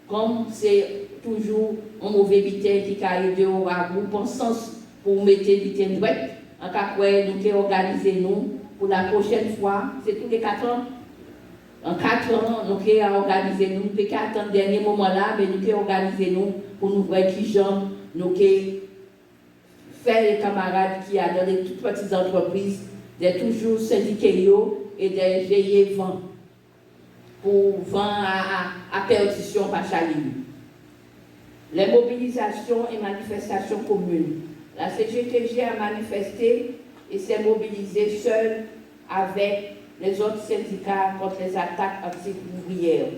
comme c'est toujours un mauvais bitin qui a aidé au ragoût, pensant pour mettre le bitin droit, en cas où nous avons organisé nous pour la prochaine fois, c'est tous les 4 ans. En 4 ans, nous avons organisé nous, nous avons attendre le dernier moment là, mais nous avons organisé nous pour nous voir qui gens, nous avons fait les camarades qui ont dans les toutes petites entreprises, d'être toujours syndiqués et de veiller vent pour vent à perdition par Chaline. Les mobilisations et manifestations communes. La CGTG a manifesté et s'est mobilisée seule avec les autres syndicats contre les attaques anti-ouvrières.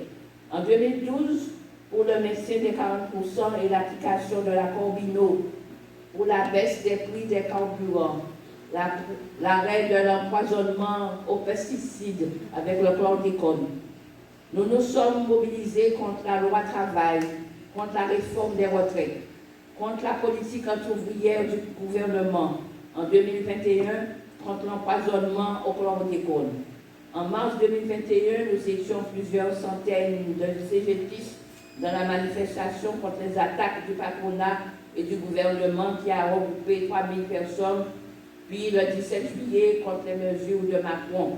En 2012, pour le maintien des 40% et l'application de la Combino, pour la baisse des prix des carburants, l'arrêt de l'empoisonnement aux pesticides avec le chlordécone. Nous nous sommes mobilisés contre la loi travail, contre la réforme des retraites, contre la politique anti-ouvrière du gouvernement. En 2021, contre l'empoisonnement au chlordécone. En mars 2021, nous étions plusieurs centaines de CGTistes dans la manifestation contre les attaques du patronat et du gouvernement qui a regroupé 3000 personnes, puis le 17 juillet contre les mesures de Macron.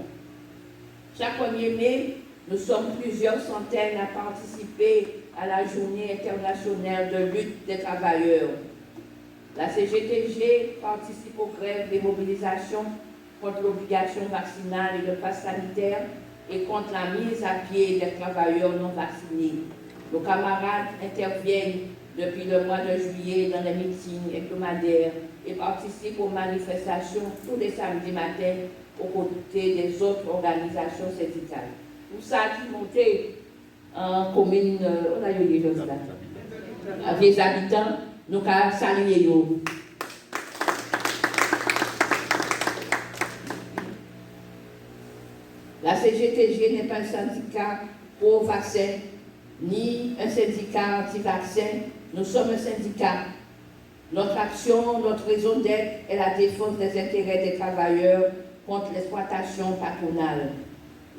Chaque 1er mai, nous sommes plusieurs centaines à participer à la journée internationale de lutte des travailleurs. La CGTG participe aux grèves et mobilisations contre l'obligation vaccinale et le pass sanitaire et contre la mise à pied des travailleurs non vaccinés. Nos camarades interviennent depuis le mois de juillet dans les meetings hebdomadaires et participent aux manifestations tous les samedis matins aux côtés des autres organisations syndicales. Pour ça, qui montait en commune, on a eu des choses là, avec les habitants, nous avons salué eux. La CGTG n'est pas un syndicat pro-vaccin, ni un syndicat anti-vaccin. Nous sommes un syndicat. Notre action, notre raison d'être est la défense des intérêts des travailleurs contre l'exploitation patronale.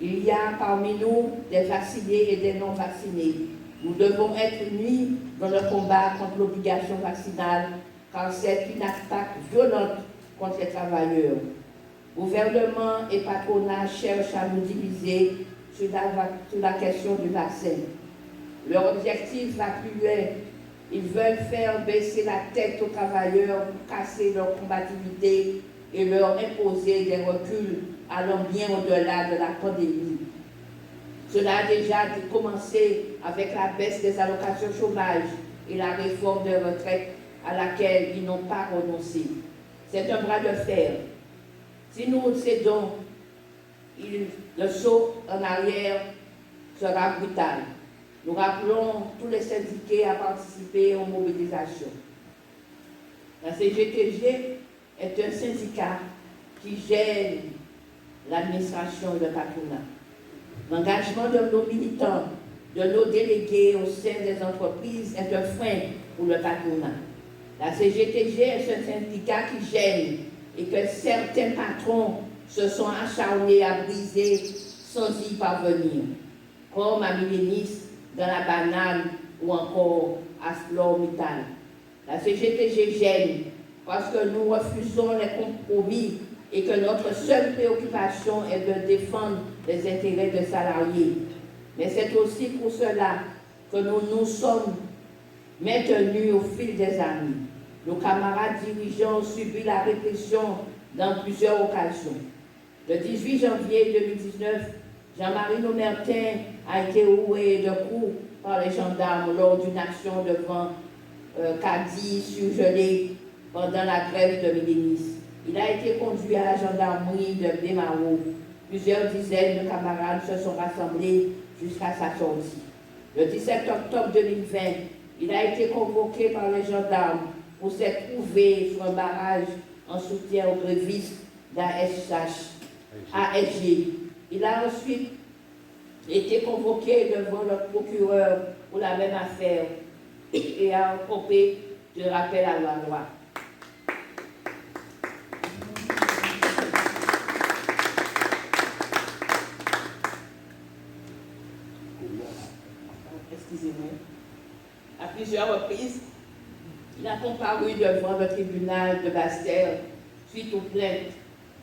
Il y a parmi nous des vaccinés et des non-vaccinés. Nous devons être unis dans le combat contre l'obligation vaccinale, car c'est une attaque violente contre les travailleurs. Gouvernement et patronat cherchent à nous diviser sur la question du vaccin. Leur objectif va plus loin. Ils veulent faire baisser la tête aux travailleurs pour casser leur combativité et leur imposer des reculs allant bien au-delà de la pandémie. Cela a déjà commencé avec la baisse des allocations chômage et la réforme des retraites à laquelle ils n'ont pas renoncé. C'est un bras de fer. Si nous cédons, le saut en arrière sera brutal. Nous rappelons tous les syndiqués à participer aux mobilisations. La CGTG est un syndicat qui gère l'administration et le patronat. L'engagement de nos militants, de nos délégués au sein des entreprises est un frein pour le patronat. La CGTG est un syndicat qui gêne et que certains patrons se sont acharnés à briser sans y parvenir, comme à Millénis, dans la banane ou encore à ArcelorMittal. La CGTG gêne parce que nous refusons les compromis et que notre seule préoccupation est de défendre les intérêts des salariés. Mais c'est aussi pour cela que nous nous sommes maintenus au fil des années. Nos camarades dirigeants ont subi la répression dans plusieurs occasions. Le 18 janvier 2019, Jean-Marie Nomertin a été roué de coups par les gendarmes lors d'une action devant Cadiz surgelé pendant la grève de Millénis. Il a été conduit à la gendarmerie de Bémaro. Plusieurs dizaines de camarades se sont rassemblés jusqu'à sa sortie. Le 17 octobre 2020, il a été convoqué par les gendarmes pour s'être trouvé sur un barrage en soutien aux grévistes d'ASH. à SG. Il a ensuite été convoqué devant le procureur pour la même affaire et a incompé de rappel à la loi. Excusez-moi. À plusieurs reprises, il a comparu devant le tribunal de Basse-Terre suite aux plaintes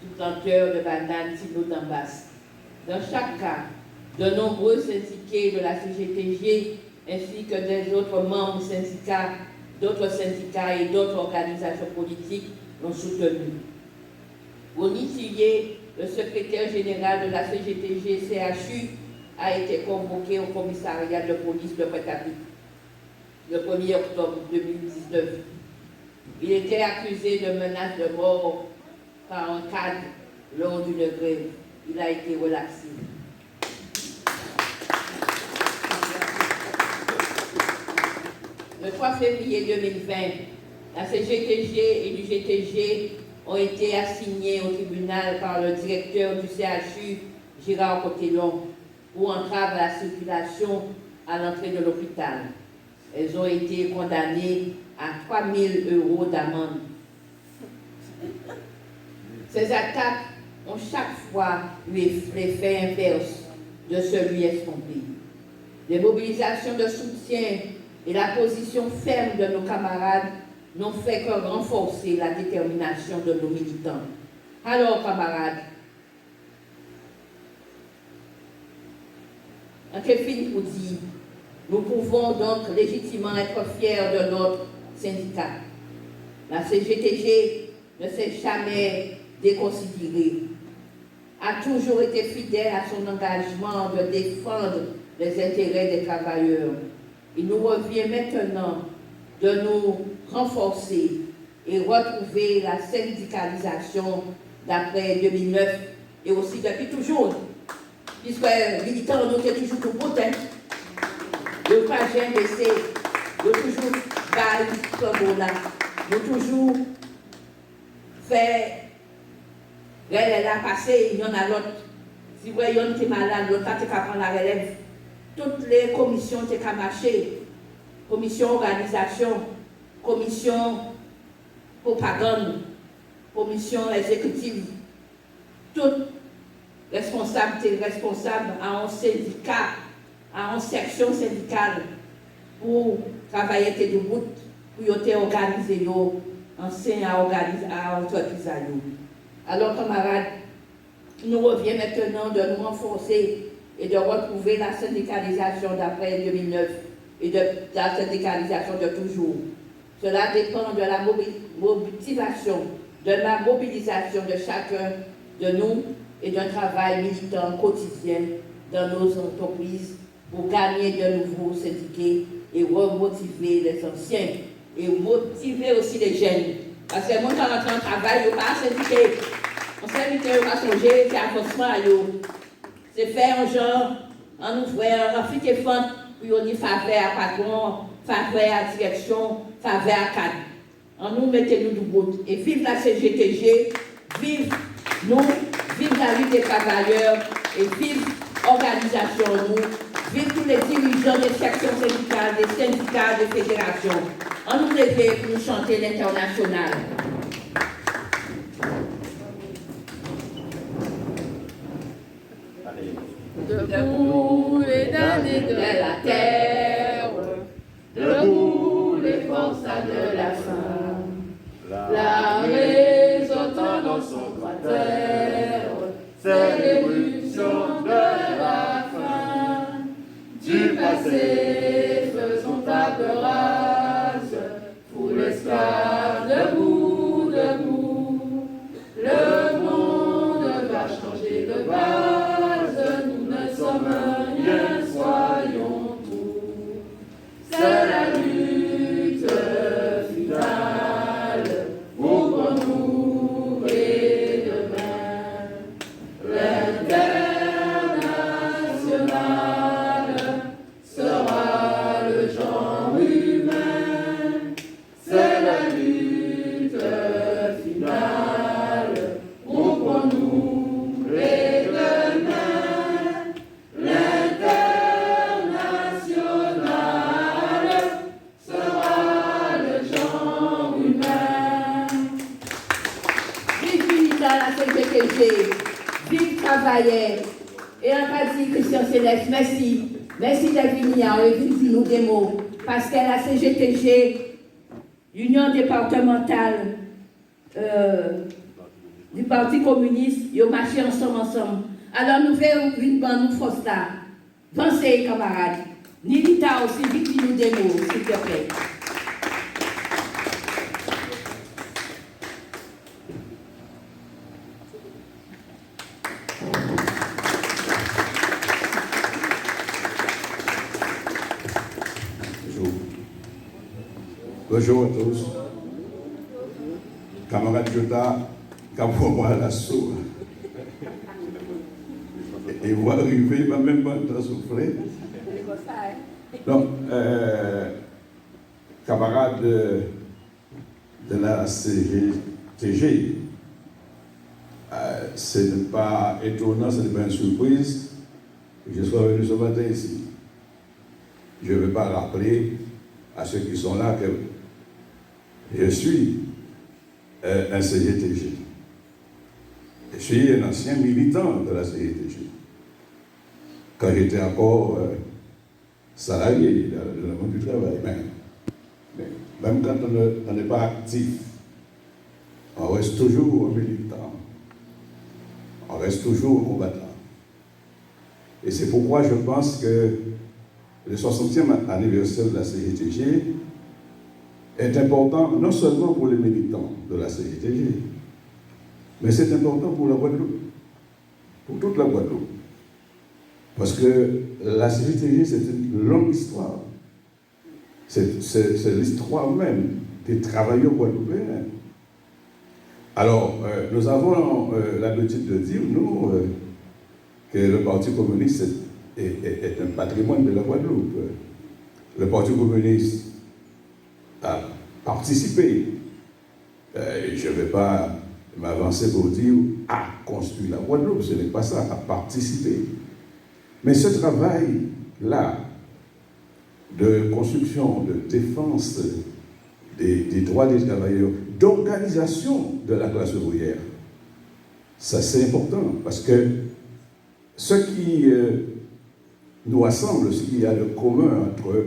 du planteur de bananes Tino Dambas. Dans chaque cas, de nombreux syndiqués de la CGTG ainsi que des autres membres syndicats, d'autres syndicats et d'autres organisations politiques l'ont soutenu. Ronny Thillé, le secrétaire général de la CGTG-CHU, a été convoqué au commissariat de police de Pointe-à-Pitre le 1er octobre 2019. Il était accusé de menace de mort par un cadre lors d'une grève. Il a été relaxé. Le 3 février 2020, la CGTG et du GTG ont été assignés au tribunal par le directeur du CHU, Gérard Cotellon, pour entrave à la circulation à l'entrée de l'hôpital. Elles ont été condamnées à 3 000 € d'amende. Ces attaques ont chaque fois eu l'effet inverse de celui escompté. Les mobilisations de soutien et la position ferme de nos camarades n'ont fait que renforcer la détermination de nos militants. Alors, camarades, en fin pour dire, nous pouvons donc légitimement être fiers de notre syndicat. La CGTG ne s'est jamais déconsidérée, a toujours été fidèle à son engagement de défendre les intérêts des travailleurs. Il nous revient maintenant de nous renforcer et retrouver la syndicalisation d'après 2009 et aussi depuis toujours, puisque les militants nous étaient toujours tout bout. Le pas jamais baissé, de toujours bailler comme là, de toujours faire, elle a passé, il y en a l'autre. Si vous voyez, il y malade, l'autre qui prend la relève. Toutes les commissions qui ont marché, commission organisation, commission propagande, commission exécutive, toutes responsables à un syndicat, à une section syndicale pour travailler debout, pour organiser enseigner à entreprise. Alors, camarades, il nous revient maintenant de nous renforcer et de retrouver la syndicalisation d'après 2009 et de la syndicalisation de toujours. Cela dépend de la motivation, de la mobilisation de chacun de nous et d'un travail militant quotidien dans nos entreprises pour gagner de nouveaux syndiqués et remotiver les anciens et motiver aussi les jeunes. Parce que moi, quand on rentre en travail, on ne pas syndiqué. On syndiqué, on va songer, c'est avancement. C'est faire un genre, en ouvrir, en fit et fente, puis on dit faveur à patron, faveur à direction, faveur à cadre. En nous, mettez-nous du bout. Et vive la CGTG, vive nous, vive la lutte des travailleurs, et vive l'organisation nous, vive tous les dirigeants des sections syndicales, des syndicats, des fédérations. En nous lever pour nous chanter l'international. Debout les damnés de la terre, debout les forçats de la faim, la raison dans son cratère, c'est l'éruption de la fin. Du passé, faisons table rase, foule esclave, debout, debout. Le monde va changer de base, nous ne sommes rien, soyons tout. C'est la lutte finale pour qu'on nous et demain. L'international sera CGTG, vive travailler. Et en partie, Christian Céleste, merci. Merci d'être venu à nous des mots. Parce que la CGTG, l'Union départementale du Parti communiste, ils ont marché ensemble. Alors nous faisons une bande, nous force là. Avancez, camarades. Nilita aussi, vite nous des mots, s'il te plaît. Bonjour à tous. Camarade Jota, moi à l'assaut. Et vous arrivez, il ne m'a même pas soufflé. Donc, camarade de la CGTG, ce n'est pas étonnant, ce n'est pas une surprise que je sois venu ce matin ici. Je ne vais pas rappeler à ceux qui sont là que je suis un CGTG. Je suis un ancien militant de la CGTG. Quand j'étais encore salarié dans le monde du travail, même quand on n'est pas actif, on reste toujours un militant, on reste toujours un combattant. Et c'est pourquoi je pense que le 60e anniversaire de la CGTG est important non seulement pour les militants de la CGTG, mais c'est important pour la Guadeloupe, pour toute la Guadeloupe. Parce que la CGTG, c'est une longue histoire. C'est l'histoire même des travailleurs guadeloupéens. Alors, nous avons l'habitude de dire, nous, que le Parti communiste est un patrimoine de la Guadeloupe. Le Parti communiste a participé, je ne vais pas m'avancer pour dire a construit la Guadeloupe, ce n'est pas ça, a participé. Mais ce travail-là, de construction, de défense des droits des travailleurs, d'organisation de la classe ouvrière, ça c'est important, parce que ce qui nous rassemble, ce qu'il y a de commun entre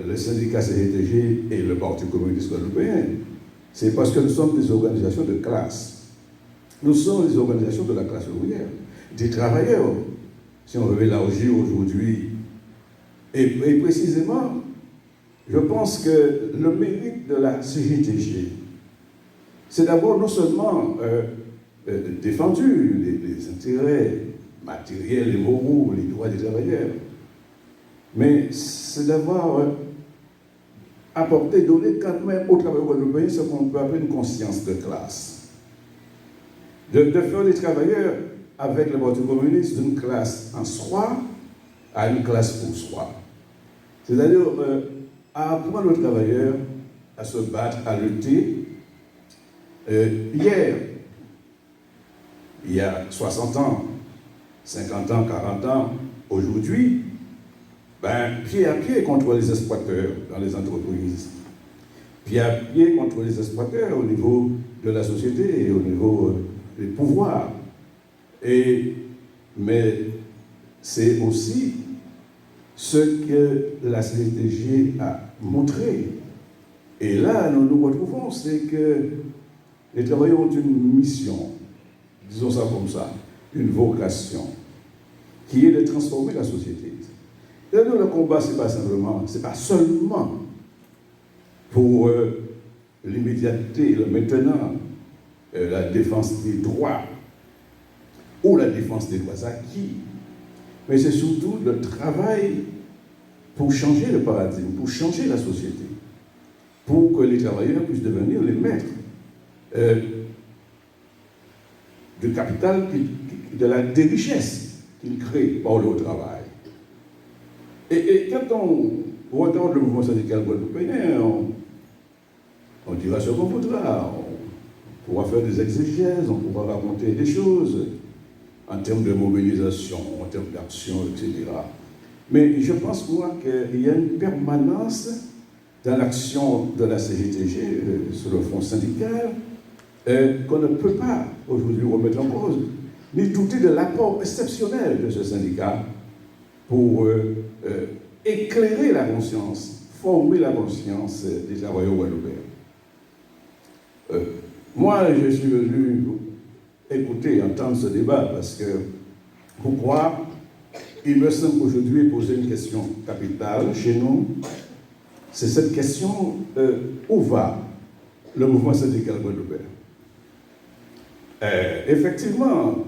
le syndicat CGTG et le Parti communiste guadeloupéen, c'est parce que nous sommes des organisations de classe. Nous sommes des organisations de la classe ouvrière, des travailleurs. Si on veut élargir aujourd'hui, et précisément, je pense que le mérite de la CGTG, c'est d'abord non seulement défendu les intérêts matériels et moraux, les droits des travailleurs, mais c'est d'avoir apporté, donné quand même aux travailleurs guadeloupéens ce qu'on peut appeler une conscience de classe. De faire les travailleurs avec le Parti communiste d'une classe en soi à une classe pour soi. C'est-à-dire à apprendre aux travailleurs à se battre, à lutter. Hier, il y a 60 ans, 50 ans, 40 ans, aujourd'hui, pied à pied contre les exploiteurs dans les entreprises, pied à pied contre les exploiteurs au niveau de la société et au niveau des pouvoirs. Mais c'est aussi ce que la CGTG a montré. Et là, nous nous retrouvons, c'est que les travailleurs ont une mission, disons ça comme ça, une vocation, qui est de transformer la société. Et nous, le combat, ce n'est pas seulement pour l'immédiateté, le maintenant, la défense des droits, ou la défense des droits acquis, mais c'est surtout le travail pour changer le paradigme, pour changer la société, pour que les travailleurs puissent devenir les maîtres du capital, des richesses qu'ils créent par leur travail. Et quand on regarde le mouvement syndical guadeloupéen, on dira ce qu'on voudra, on pourra faire des exégèses, on pourra raconter des choses, en termes de mobilisation, en termes d'action, etc. Mais je pense, moi, qu'il y a une permanence dans l'action de la CGTG sur le front syndical qu'on ne peut pas aujourd'hui remettre en cause. ni douter de l'apport exceptionnel de ce syndicat pour éclairer la conscience, former la conscience des travailleurs guadeloupéens. Moi, je suis venu écouter, entendre ce débat parce que, pourquoi il me semble qu'aujourd'hui poser une question capitale chez nous, c'est cette question où va le mouvement syndical guadeloupéen. Effectivement,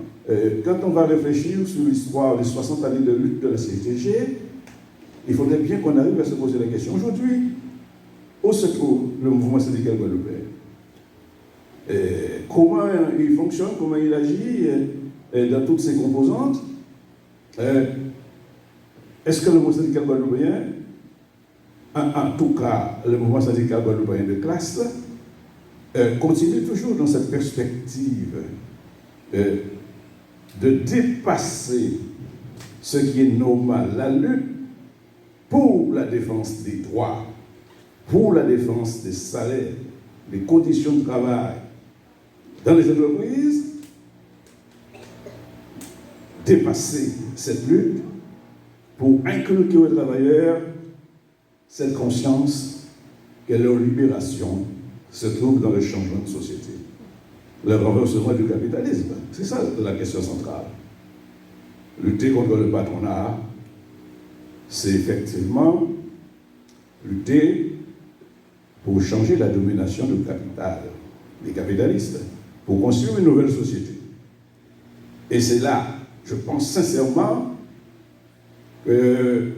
quand on va réfléchir sur l'histoire des 60 années de lutte de la CGTG, il faudrait bien qu'on arrive à se poser la question. Aujourd'hui, où se trouve le mouvement syndical guadeloupéen? Comment il fonctionne, comment il agit dans toutes ses composantes? Est-ce que le mouvement syndical guadeloupéen, en tout cas le mouvement syndical guadeloupéen de classe, continue toujours dans cette perspective de dépasser ce qui est normal, la lutte pour la défense des droits, pour la défense des salaires, des conditions de travail dans les entreprises, dépasser cette lutte pour inculquer aux travailleurs cette conscience que leur libération se trouve dans le changement de société, le renversement du capitalisme. C'est ça la question centrale. Lutter contre le patronat, c'est effectivement lutter pour changer la domination du capital, des capitalistes, pour construire une nouvelle société. Et c'est là, je pense sincèrement, que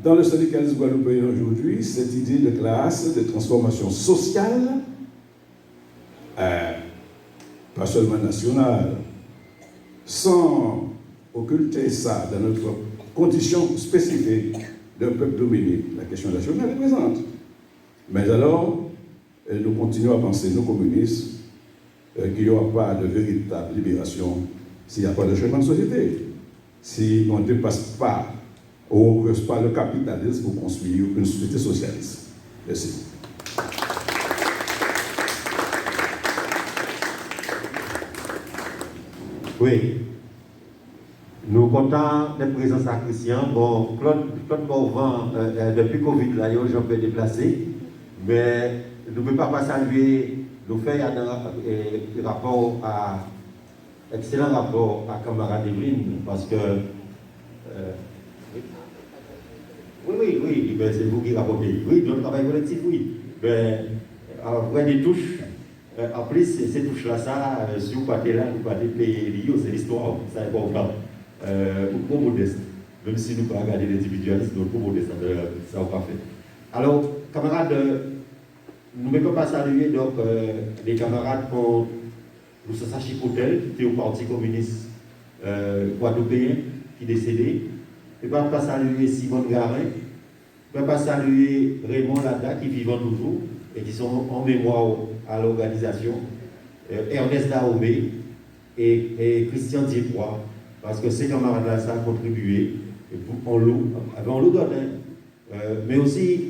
dans le syndicalisme guadeloupéen aujourd'hui, cette idée de classe, de transformation sociale, pas seulement nationale, sans occulter ça dans notre condition spécifique d'un peuple dominé, la question nationale est présente. Mais alors, nous continuons à penser, nos communistes, qu'il n'y aura pas de véritable libération s'il n'y a pas de changement de société, si on ne dépasse pas ou on ne creuse pas le capitalisme pour construire une société socialiste. Merci. Oui. Nous sommes contents d'être présents à Christian. Bon, Claude Morvan, depuis Covid, là, j'en peux déplacer. Mais nous ne pouvons pas saluer, nous faire un rapport à, excellent rapport à camarade Evelyne, parce que, oui, ben c'est vous qui rapportez. Oui, notre travail collectif, oui. Ben, après des touches, en plus, ces touches-là, ça, si vous partez là, vous partez payer, c'est l'histoire, c'est important. Ou trop modeste, même si nous pouvons regarder l'individualisme, nous trop modeste, ça va pas fait. Alors, camarades, nous ne pouvons pas saluer donc les camarades pour Moussa Chicotel, qui était au Parti communiste guadeloupéen, qui est décédé. Je ne peux pas saluer Simon Garin, je ne peux pas saluer Raymond Lada, qui vivent toujours et qui sont en mémoire à l'organisation, Ernest Dahomey et Christian Diépois, parce que ces camarades-là, ça a contribué, on l'eau donne, mais aussi,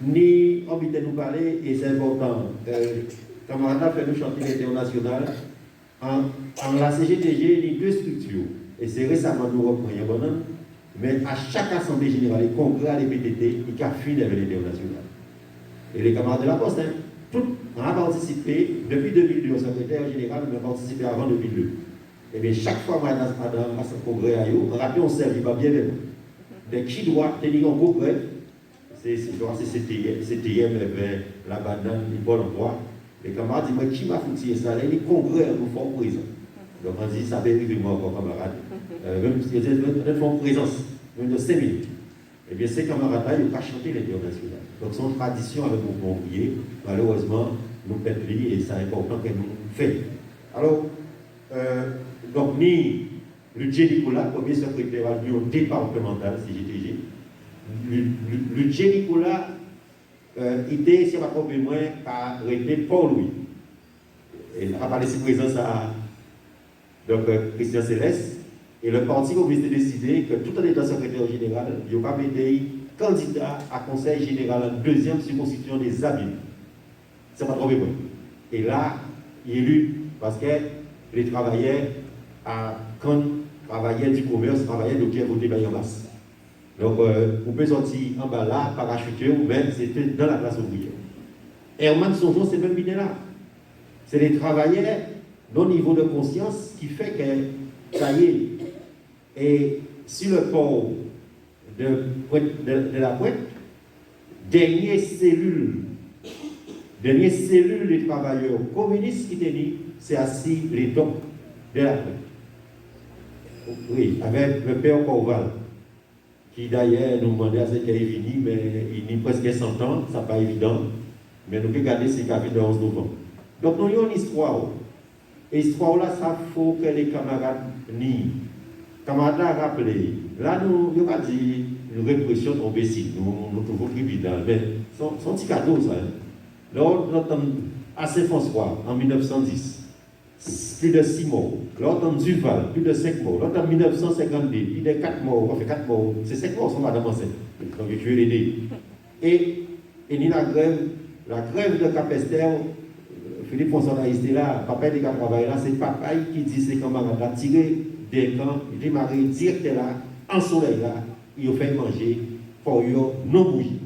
ni envie de nous parler, et c'est important, camarades fait nous chanter l'international, en la CGTG, il y a deux structures, et c'est récemment nous reprenons, mais à chaque assemblée générale, les congrès à l'EPTT, il y a fini avec l'international. Et les camarades de la Poste, tout on a participé depuis 2002 au secrétaire général, mais participé avant 2002. Et bien chaque fois que dans ce congrès, on rappelle on servi pas bien même. Mais qui doit tenir un congrès, c'est CTM, la banane, le Pôle emploi. Les camarades disent, mais qui m'a foutu ça? Les congrès, nous font présent. Donc on dit, ça va arriver moi encore camarades. Même si ils font présence, même de 5 minutes. Eh bien, ces camarades-là, ils n'ont pas chanté l'international. Donc, c'est une tradition avec mon ouvrier. Malheureusement, nous perdons et c'est important qu'elle nous fait. Alors, donc, ni Ludger Nicolas, premier secrétaire à l'Union départementale, CGTG, Ludger Nicolas était, si on va pas moins, à arrêter Paul-Louis. Et il a parlé de présence à Christian Céleste. Et le Parti communiste a décidé que tout en étant secrétaire général, il n'y a pas été candidat à conseil général en deuxième circonscription des Abymes. C'est pas trop bien. Et là, il est élu parce que les travailleurs à quand travailleurs du commerce, travailleurs de qui voté par en masse. Donc, vous pouvez sortir en bas là, parachuter, ou même c'était dans la classe ouvrière. Herman Sonjon, c'est même bien là. C'est les travailleurs dont niveau de conscience qui fait que ça y est. Et sur le port de la Pointe, dernière cellule des travailleurs communistes qui étaient c'est assis les docks de la Pointe. Oui, avec le père Corval, qui d'ailleurs nous demandait à ce qu'il est venu, mais il a presque 100 ans, ça n'est pas évident. Mais nous pouvons garder ce qu'il y a le 11 novembre. Donc nous avons une histoire. Et l'histoire là, ça faut que les camarades nient. Camarades là rappelé. Là, nous avons dit une répression imbécile. Nous trouvons criminel. Mais c'est un petit cadeau ça. Là, nous avons à Saint-François en 1910. Plus de 6 morts. Là, on a Duval, plus de 5 morts. Là, en 1952, plus de 4 morts. On fait 4 morts. C'est 5 morts sont madame enceinte. Donc, il tué les dés. Et ni la grève de Capester, Philippe François était là, papa qui a travaillé là, c'est papa qui dit c'est camarades a tiré des camps, il démarré direct là, en soleil là, il a fait manger pour eux non bouillis.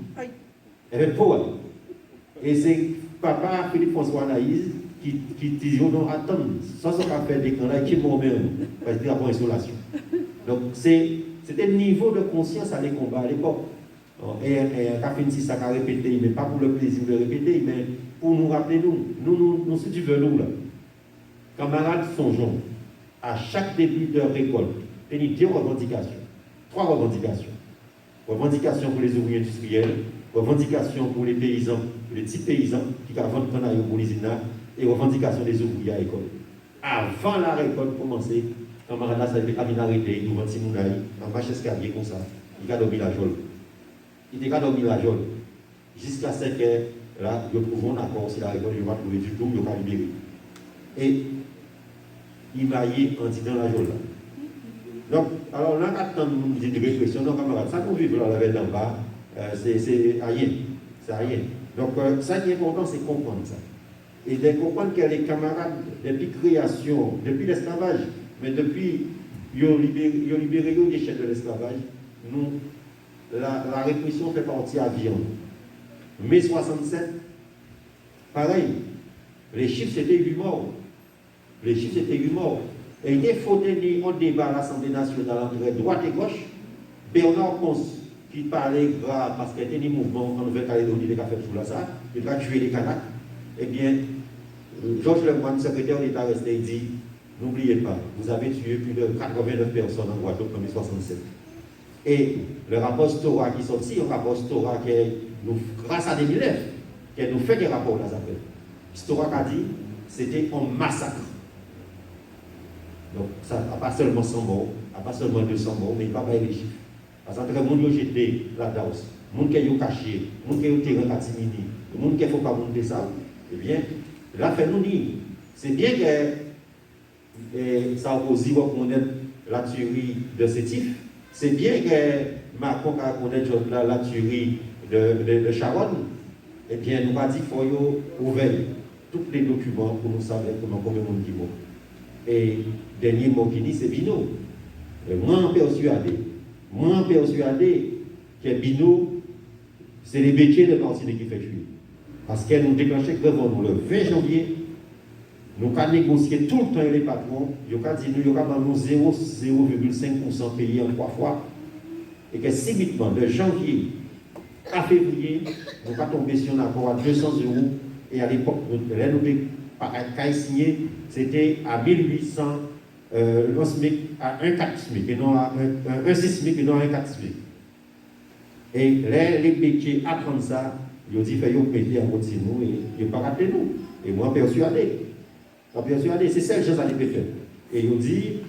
Et bien pour et c'est papa Philippe François Anaïs qui dit non, attends, ça va faire des camps là, qui m'ont même, parce qu'il y a pas d'insolation. Donc c'était le niveau de conscience à les combats à l'époque. Et Kafin si ça a répété, mais pas pour le plaisir de répéter, mais pour nous rappeler nous si tu veux nous là. Camarades Sonjon, à chaque début de récolte, il y a 2 revendications, 3 revendications. Revendication pour les ouvriers industriels, revendication pour les paysans, les petits paysans qui vendent canaille pour les INA, et revendication des ouvriers à l'école. Avant la récolte commencer, camarades là, ça avait bien arrêté, ils nous vendent Simounaï, en marche escalier comme ça, il a dormi la jolle. Il était dormi la jolle. Jusqu'à ce que là, ils trouvent un accord, si la récolte, ils vont trouver du tout, ils vont libérer. Et il m'a dit en disant la jolle là. Donc, alors là, quand on dit de répression, non, camarades, ça qu'on vit dans la veille d'en bas, c'est rien. C'est rien. Donc, ça qui est important, c'est comprendre ça. Et de comprendre que les camarades, depuis création, depuis l'esclavage, mais depuis ils ont libéré les chaînes de l'esclavage, nous, la répression fait partie à viande. Mai 67, pareil, les chiffres c'était 8 morts. Les chiffres c'était 8 morts. Et il faut tenir un débat à l'Assemblée nationale entre droite et gauche. Bernard Ponce, qui parlait grave parce qu'il y a des mouvements en Nouvelle-Calédonie, qui a fait tout ça, il a tué les Kanaks. Eh bien, Georges Lemoine, secrétaire d'État, resté, il dit n'oubliez pas, vous avez tué plus de 89 personnes en Guadeloupe en 1967. Et le rapport Stora qui est sorti, un rapport Stora qui est, grâce à des élèves, qui nous fait des rapports là après. Stora a dit c'était un massacre. Donc, ça n'a pas seulement 100 morts, pas seulement 200 morts, mais il n'y a pas les chiffres. Parce que les gens qui ont jeté la danse, les gens qui ont caché, les gens qui ont tiré la timidité, les gens qui ne font pas monter ça, eh bien, là, fait-nous dire, c'est bien que Sarkozy va connaître la tuerie de Sétif, c'est bien que Macron va connaître la tuerie de Charonne, eh bien, nous avons dit qu'il faut ouvrir tous les documents pour nous savoir combien de monde qui mort. Et dernier mot qui dit, c'est Bino. Moi, persuadé que Bino, c'est les métiers de Martinique qui fait tuer. Parce qu'elle nous déclenchait grève le 20 janvier. Nous avons négocié tout le temps avec les patrons. Nous avons dit nous avons 0,5% payé en 3 fois. Et que subitement, de janvier à février, nous avons tombé sur un accord à 200 €. Et à l'époque, nous avons signé, c'était à 1800 le SMIC à 1,4 SMIC, et non à 1,6 SMIC, et non à 1,4 SMIC. Et les métiers apprennent ça, ils ont dit qu'ils ont payé à côté de nous, et ils n'ont pas rappelé nous. Et moi, persuadé, c'est ça que j'ai fait. Et ils ont dit,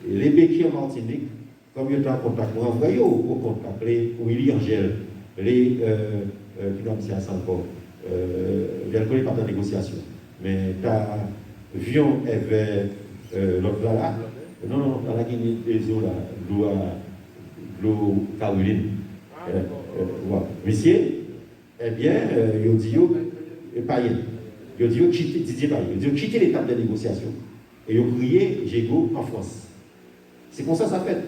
les béquilles en Martinique, comme ils ont en contact, moi, envoyé au contact, les Willy Angèle, les, qui n'ont pas ça encore, je ne connais pas ta négociation, mais ta Vion avait l'autre là, non, dans la Guinée des eaux là, l'eau Caroline. Monsieur, eh bien, il dit, Didier Payet, il dit, quitter l'étape de négociation. et ils ont crié Jégo en France. C'est comme ça fait.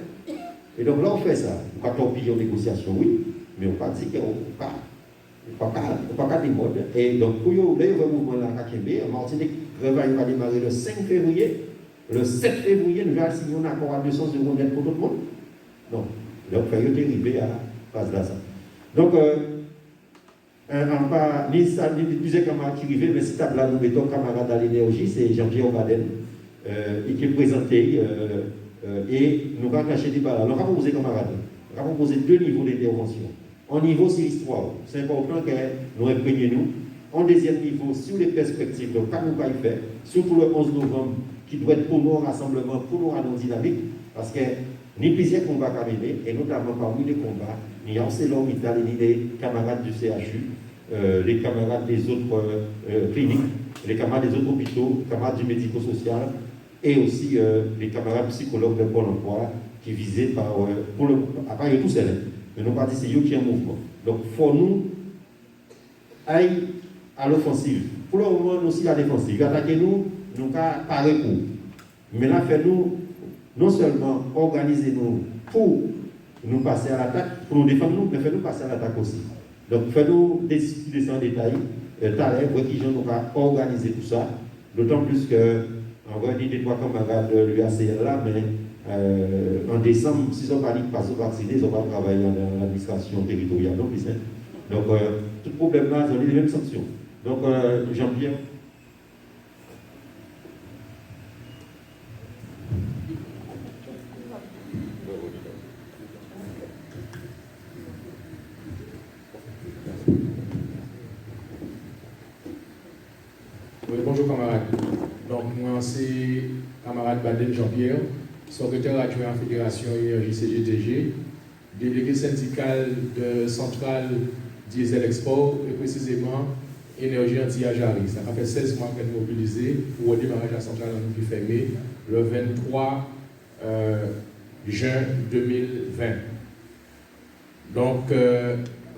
Et donc là, on fait ça. On va torpiller en négociation, oui, mais on ne va pas dire qu'on ne va pas démoder. Et donc, pour le mouvement de la Kakembe, Martinique va démarrer le 5 février. Le 7 février, nous allons signer un accord à 200 euros net pour tout le monde. Non. Donc, il faut arriver à la phase là. Donc, ni plusieurs camarades qui arrivent, mais si tu as là, nous mettons camarade à l'énergie, c'est Jean-Pierre Obaden, qui est présenté, et nous allons cacher des balles. Alors, on va proposer camarades. On va proposer 2 niveaux d'intervention. Un niveau, c'est l'histoire. C'est important que nous imprégnions. En deuxième niveau, sur les perspectives, donc, comme nous allons faire, surtout le 11 novembre, qui doit être pour nous un rassemblement, pour nous un dynamique, parce que ni plusieurs combats à mener, et notamment parmi les combats, ni ArcelorMittal, ni les camarades du CHU, les camarades des autres cliniques, les camarades des autres hôpitaux, les camarades du médico-social, et aussi les camarades psychologues de Pôle emploi, qui visaient par, pour le, à part tous ceux-là, mais nous parlons c'est eux qui ont un mouvement. Donc, il faut nous aller à l'offensive. Pour le moment, nous aussi la défensive. Attaquez-nous, nous pas recours. Mais là, faites-nous non seulement organiser-nous pour nous passer à l'attaque, pour nous défendre, mais faites-nous passer à l'attaque aussi. Donc, faites-nous discuter ça en détail. Tout à l'heure, pour qu'ils nous organiser tout ça. D'autant plus que, on va dire des 3 camarades de l'UACL là, mais en décembre, si ils n'ont pas dit de passer vacciner, ils n'ont pas travaillé dans l'administration territoriale. Donc, tout problème là, ils ont les mêmes sanctions. Donc, Jean-Pierre. Oui, bonjour camarades. Donc, moi, c'est camarade Baden Jean-Pierre, secrétaire adjoint à la Fédération Énergie CGTG, délégué syndical de Centrale Diesel Export et précisément Énergie Anti-Ajari. Ça fait 16 mois qu'elle est mobilisée pour le démarrage de la centrale en plus fermée le 23 juin 2020. Donc,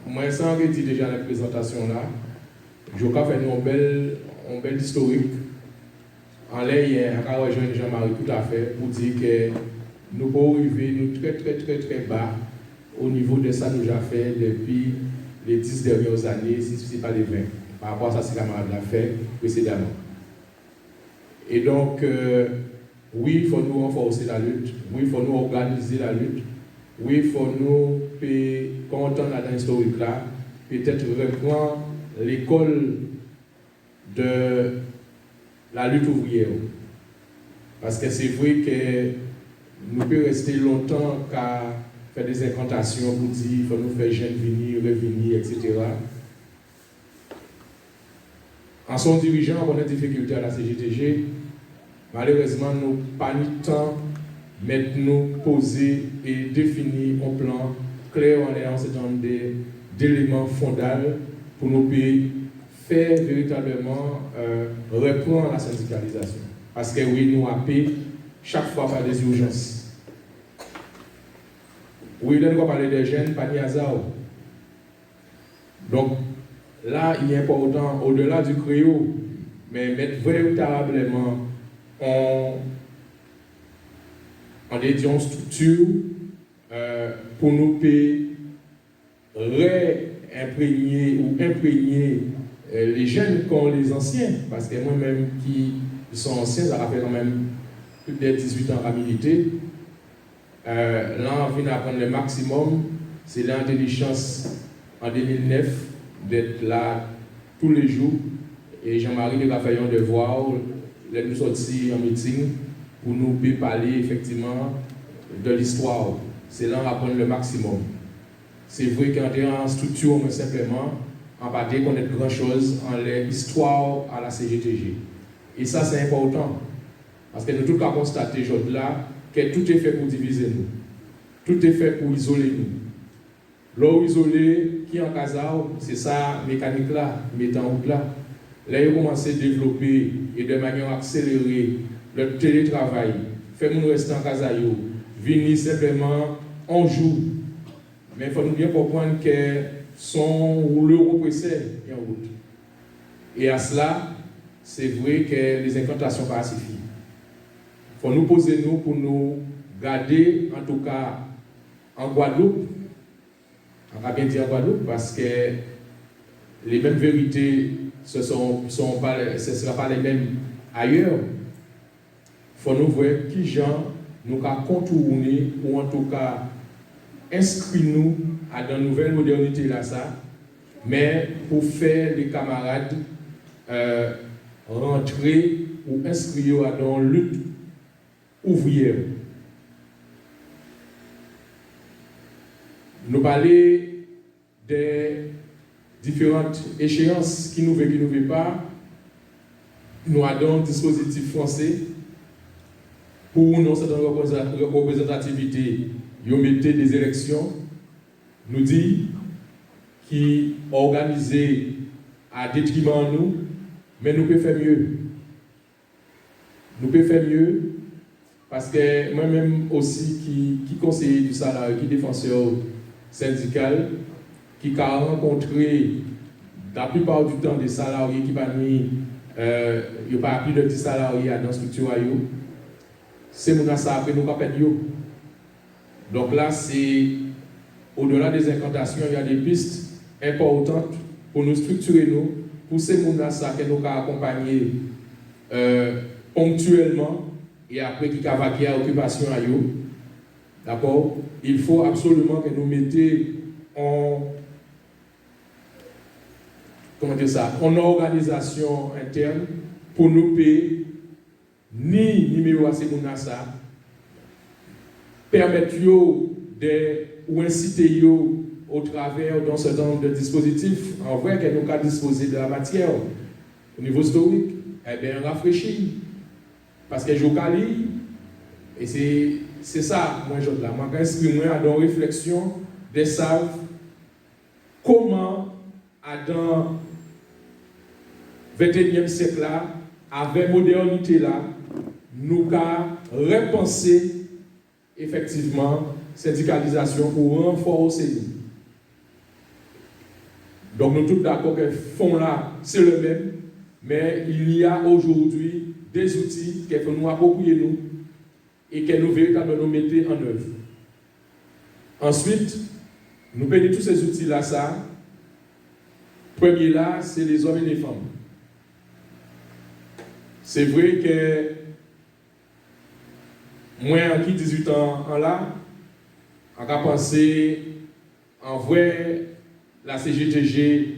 moi, sans dire déjà la présentation là, je vais faire une belle historique. En l'air, hier, à rejoindre Jean-Marie tout à fait pour dire que nous pouvons arriver nous très bas au niveau de ça que nous avons fait depuis les 10 dernières années, si ce n'est pas les 20, par rapport à ça, c'est camarade l'a fait précédemment. Et donc, oui, il faut nous renforcer la lutte, oui, il faut nous organiser la lutte, oui, il faut nous, quand on entend dans l'historique là, peut-être reprendre l'école de la lutte ouvrière. Parce que c'est vrai que nous pouvons rester longtemps qu'à faire des incantations pour dire qu'il faut nous faire jeunes venir, revenir, etc. En son dirigeant, on a des difficultés à la CGTG. Malheureusement, nous n'avons pas eu le temps de nous poser et définir un plan clair en ayant un certain nombre d'éléments fondamentaux pour nous faire véritablement reprendre la syndicalisation. Parce que oui, nous avons chaque fois par des urgences. Oui, là, nous allons parler des jeunes, pas de hasard. Donc, là, il est important, au-delà du créole, mais mettre véritablement en une structure pour nous réimprégner ou imprégner les jeunes comme les anciens, parce que moi-même qui sont anciens, ça fait quand même plus de 18 ans à militer. Là, on vient d'apprendre le maximum, c'est l'intelligence en 2009 d'être là tous les jours. Et Jean-Marie nous a fait un devoir, nous sortir en meeting pour nous parler effectivement de l'histoire. C'est là on apprend le maximum. C'est vrai qu'en termes en structure, mais simplement, en pas connaître grand-chose en l'histoire à la CGTG. Et ça, c'est important. Parce que nous tous avons constaté aujourd'hui là que tout est fait pour diviser nous. Tout est fait pour isoler nous. L'eau isolée qui est en Casa, c'est ça, mécanique là, mettant en route là. Là, ils ont commencé à développer et de manière accélérée le télétravail. Fait-nous rester en Casa, venir simplement en jour. Mais il faut nous bien comprendre que son rouleau compresseur est en route. Et à cela, c'est vrai que les incantations ne suffisent pas. faut nous poser nous pour nous garder, en tout cas en Guadeloupe, on va bien dire en Guadeloupe, parce que les mêmes vérités ce sera pas les mêmes ailleurs. Il faut nous voir qui gens nous avons contourné ou en tout cas inscrit nous à de nouvelles modernités là ça, mais pour faire les camarades rentrer ou inscrire à dans lutte ouvrière. Nous parler des différentes échéances qui nous veulent pas. Nous avons un dispositif français pour nous certaines représentativités. Ils ont mis des élections, nous dit qui organisé à détriment de nous, mais nous pouvons faire mieux. Nous pouvons faire mieux parce que moi-même aussi qui conseiller du salarié, qui défenseur syndical, qui a rencontré la plupart du temps des salariés qui parmi il n'y a pas plus de 10 salariés dans la structure. C'est mon ça après nous pas perdre. Donc là, c'est au-delà des incantations, il y a des pistes importantes pour nous structurer nous, pour ces gens que nous avons accompagner ponctuellement et après qui a vaqué à l'occupation à eux. D'accord? Il faut absolument que nous mettions en organisation interne pour nous payer ni numéro à ces gens permettre ou inciter au travers d'un certain nombre de dispositifs en vrai que nous avons disposé de la matière au niveau historique, eh bien rafraîchir parce que je lis et c'est ça moi je là moi exprimer à dans réflexion des savent comment dans 21e siècle là avec modernité là nous avons repensé effectivement syndicalisation pour renforcer. Donc nous tous d'accord que le fond là c'est le même, mais il y a aujourd'hui des outils qu'il faut nous approprier nous et que nous véritablement nous mettre en œuvre. Ensuite, nous payons tous ces outils là ça. Premier là, c'est les hommes et les femmes. C'est vrai que moi, qui 18 ans en là, on a pensé en vrai la CGTG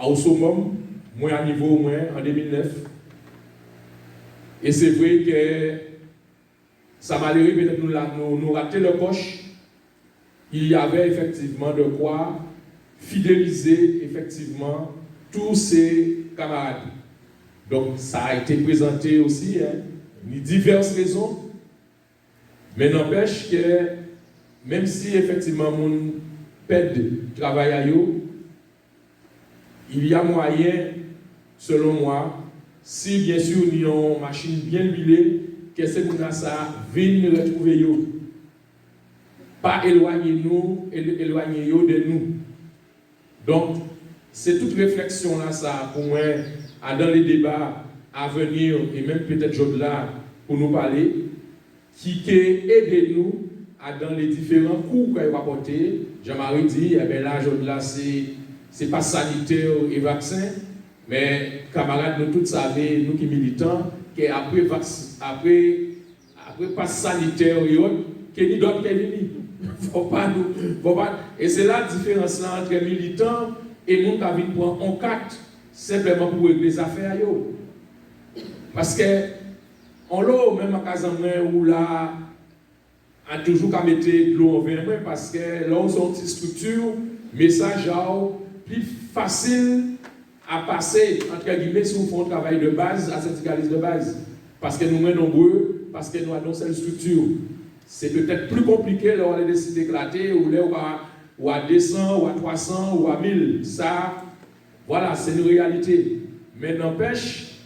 au summum, moins à niveau moins en 2009. Et c'est vrai que ça m'a l'air peut-être nous rater le coche. Il y avait effectivement de quoi fidéliser effectivement tous ces camarades. Donc ça a été présenté aussi, diverses raisons. Mais n'empêche que même si effectivement mon PED travaille à eux, il y a moyen, selon moi, si bien sûr nous avons une machine bien huilée, que ces gens viennent retrouver eux. Pas éloigner nous de nous. Donc, c'est toute réflexion là, ça, pour moi, dans les débats à venir, et même peut-être au-delà, pour nous parler, qui aide nous dans les différents cours qu'on va apporter. Jean-Marie dit, eh bien là, au-delà, c'est pas sanitaire et vaccin, mais camarades, nous tous savons, nous qui militants, qu'après passe sanitaire et autres, qu'il y a d'autres qui viennent. Et c'est la différence là entre militants et gens qui viennent prendre en carte simplement pour régler les affaires. Parce que on l'a même à Casamance où là a toujours qu'à mettre de l'eau en vin parce que là on sont une structure message plus facile à passer entre guillemets si on fait un travail de base à syndicaliste de base parce que nous sommes nombreux parce que nous avons cette structure. C'est peut-être plus compliqué là où on a décidé d'éclater ou à 200 ou à 300 ou à 1000. Ça, voilà, c'est une réalité. Mais n'empêche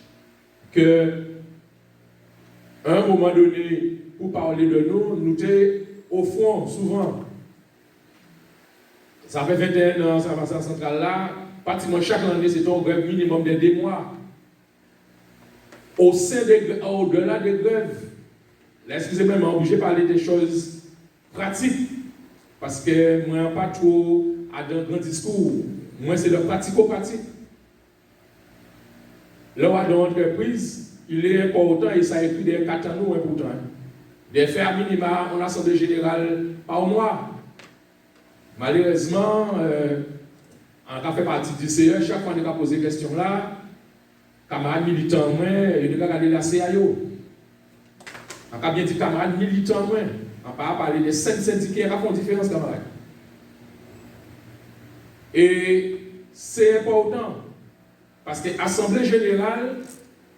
que à un moment donné, pour parler de nous, nous sommes au fond, souvent. Ça fait 21 ans, ça va à la centrale là, pratiquement chaque année, c'est un grève minimum de 2 mois. au-delà des grèves. Là, excusez-moi, mais obligé de parler des choses pratiques. Parce que moi, je n'ai pas trop à un grand discours. Moi, c'est le pratico-pratique. Là, dans l'entreprise, il est important, et ça écrit des 4 ans importants. Des faits à minima en assemblée générale par mois. Malheureusement, on a fait partie du CE, chaque fois qu'on a posé cette question-là, camarades militants, il a regardé la CAO. On a bien dit camarades militants, on n'a pas parlé des 5 syndiqués qui font différence, camarades. Et c'est important, parce que l'Assemblée générale,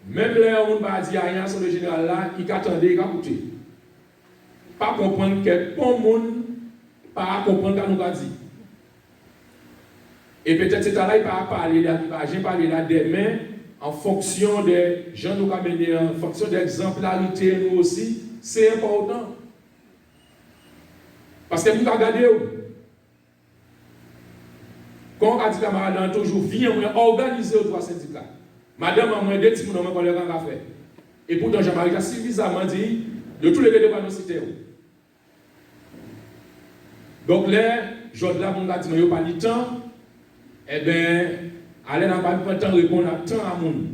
même là où on va dire rien à l'Assemblée générale, là, il attendait, il a écouté. Pas comprendre que bon monde, pas comprendre ce qu'on nous a dit. Et peut-être c'est là, il va parler, j'ai parlé là demain, en fonction des gens nous amenés, en fonction de l'exemplarité, nous aussi, c'est important. Parce que vous regardez, quand on a dit camarades, toujours viens organiser aux 3 syndicats. Madame a moins de petits gens qu'on leur a fait. Et pourtant, Jean-Marie a suffisamment dit de tous les débats nous cités. Donc là, je dis là, on a dit, mais il n'y a pas de temps. Eh bien, allez dans pas de temps répondre à temps à monde.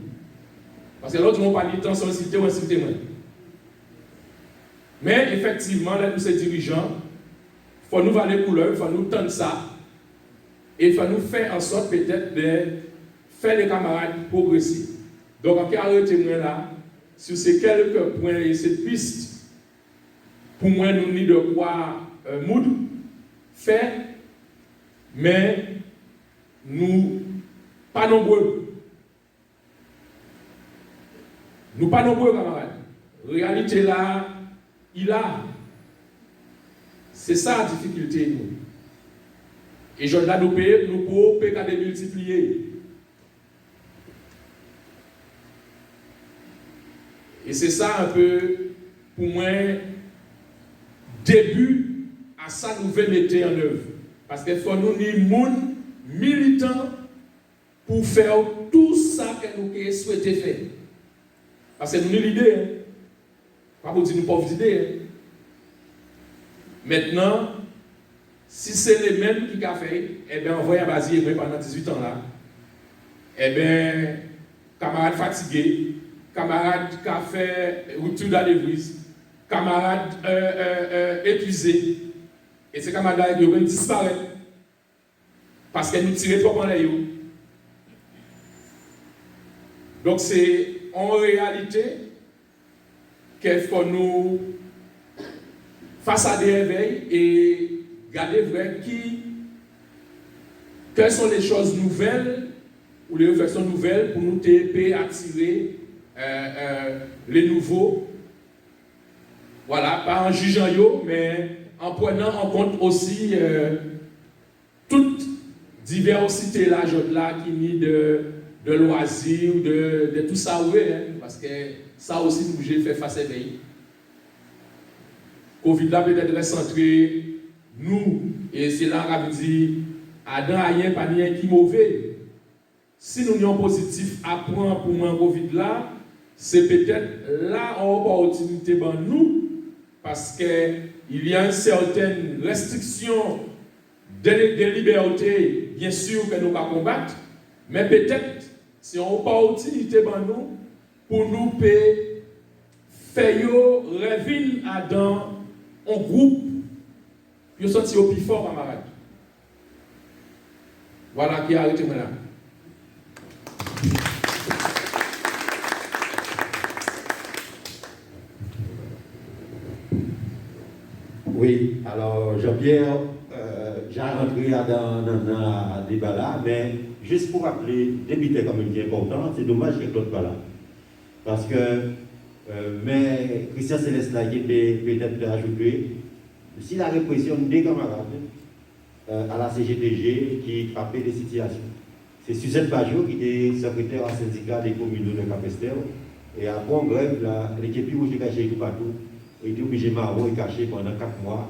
Parce que l'autre, on n'a pas de temps solliciter ou inciter moi. Mais effectivement, là, nous, ces dirigeants, il faut nous voir les couleurs, il faut nous tendre ça. Et il faut nous faire en sorte peut-être de faire les camarades progresser. Donc, on a arrêté moi là, sur ces quelques points et cette piste, pour moi, nous n'y de quoi moudre, faire, mais nous pas nombreux. Nous pas nombreux, camarades. Réalité là, il a. C'est ça la difficulté, nous. Et je dois nous payer, nous pouvons payer qu'à démultiplier. Et c'est ça un peu, pour moi, début à ça nous devons mettre en œuvre. Parce qu'il faut nous des monde militants pour faire tout ça que nous souhaitons faire. Parce que nous avons l'idée. Hein? Pas pour dire nous pauvres idées. Hein? Maintenant, si c'est les mêmes qui ont fait, eh bien, on va y baser pendant 18 ans là. Eh bien, camarades fatigués, camarades qui ont fait rupture d'anevrisme, camarades épuisés. Et ces camarades-là, ils vont disparaître. Parce que nous tirons trop en l'air. Donc, c'est en réalité qu'il faut nous, face à des réveils, et garder vrai quelles sont les choses nouvelles ou les réflexions nouvelles pour nous attirer les nouveaux. Voilà, pas en jugeant eux, mais en prenant en compte aussi toute diversité là qui nie de loisirs, de tout ça, oui, hein, parce que ça aussi nous j'ai fait face à l'éveil. Covid là peut-être recentré nous, et c'est là qu'on dit, Adam rien pas rien qui mauvais. Si nous sommes positifs à prendre pour moi Covid là, c'est peut-être là une opportunité pour nous, parce qu'il y a une certaine restriction de liberté, bien sûr, que nous allons combattre, mais peut-être c'est une opportunité pour nous faire rêver dans un groupe, pour sortir au plus fort, camarades. Voilà qui a arrêté maintenant. Oui, alors Jean-Pierre, j'ai rentré dans le débat là, mais juste pour rappeler, débuter comme une qui est important, c'est dommage que l'autre pas là. Parce que, mais Christian Céleste là, qui peut-être ajouté, si la répression des camarades à la CGTG qui frappait des situations. C'est Suzette Pajot qui était secrétaire en syndicat des communes de Capestel. Et après en grève, l'équipe rouge était cachée tout partout. Il était obligé de m'avoir caché pendant 4 mois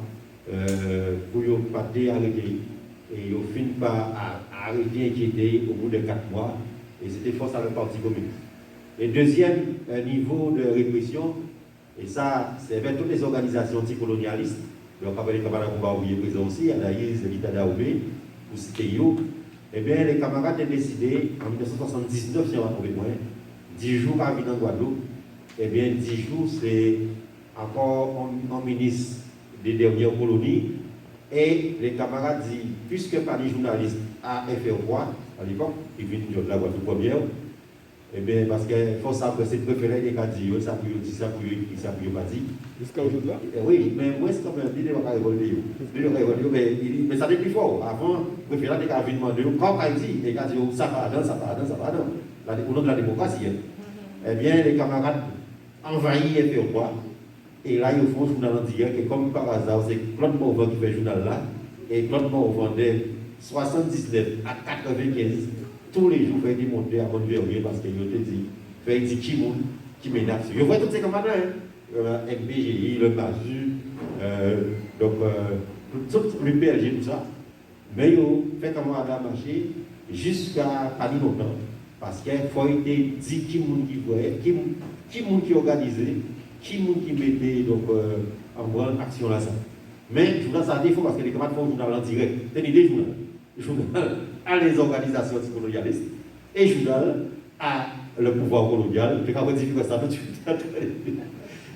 pour ne pas arrêter. Et il ne finit pas à arrêter, inquiéter au bout de 4 mois. Et c'était force à le Parti communiste. Et deuxième niveau de répression, et ça, c'est vers toutes les organisations anticolonialistes, donc avec les camarades qu'on va oublier présents aussi, Anaïs, l'État d'Aoubé, ou CTIO, eh bien, les camarades ont décidé, en 1979, si on va trouver moins, 10 jours à venir en Guadeloupe, eh bien, 10 jours, c'est encore un ministre des dernières colonies, et les camarades disent, puisque par les journalistes à FR3, à l'époque, qui viennent de la Guadeloupe première, eh bien, parce qu'il faut savoir que c'est préféré des cas de ça pour pas dit. Jusqu'à aujourd'hui là? Oui, mais moi, c'est comme un dit, il va révolver. Mais ça n'est plus fort. Avant, préféré des cas de demander, quand il dit, les gars disent, ça va dans, ça va dans, ça va dans. Au nom de la démocratie. Eh bien, les camarades envahissent FR3. Et là, ils font un journal en direct, et comme par hasard, c'est Claude Morvan qui fait le journal là. Et Claude Morvan, de 79 à 95, tous les jours, fait démonter avant de venir parce qu'il a dit, fait dire qui menace. Je vois tous ces camarades, MPGI, le MASU, donc tout le PLG, tout ça. Mais ils ont fait camarades marcher jusqu'à pas longtemps. Parce qu'il faut être dit qui voyait, qui organisait, qui mettait donc, en bonne action là. Ça. Mais je voudrais ça défaut parce que les camarades font un journal en direct. C'est une idée journal à les organisations colonialistes et journal à le pouvoir colonial. Je vais vous dire ça tout de suite.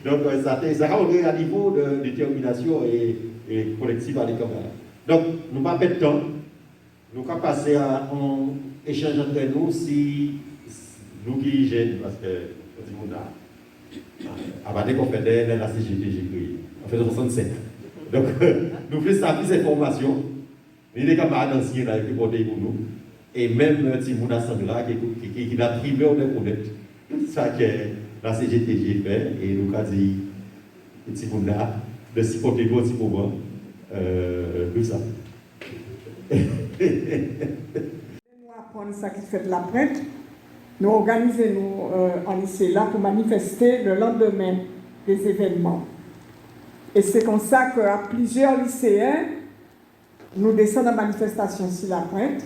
Donc ça a un niveau de détermination et collective à l'école. Donc nous ne pas perdre de temps. Nous allons passer à un échange entre nous si nous qui gênent parce que nous avant qu'on fait la CGTG créée, en fait 67. Donc nous faisons ça plus d'informations. Il y a des camarades anciens qui portent pour nous. Et même Timouna Sangra qui a primé au connaître tout ça que la CGTG fait. Et nous avons dit Timouna de s'y porter pour petit moment. Tout ça. Nous apprenons ça qui fait de la prête. Nous organisons en lycée là pour manifester le lendemain des événements. Et c'est comme ça qu'à plusieurs lycéens, nous descendons en manifestation sur la pointe.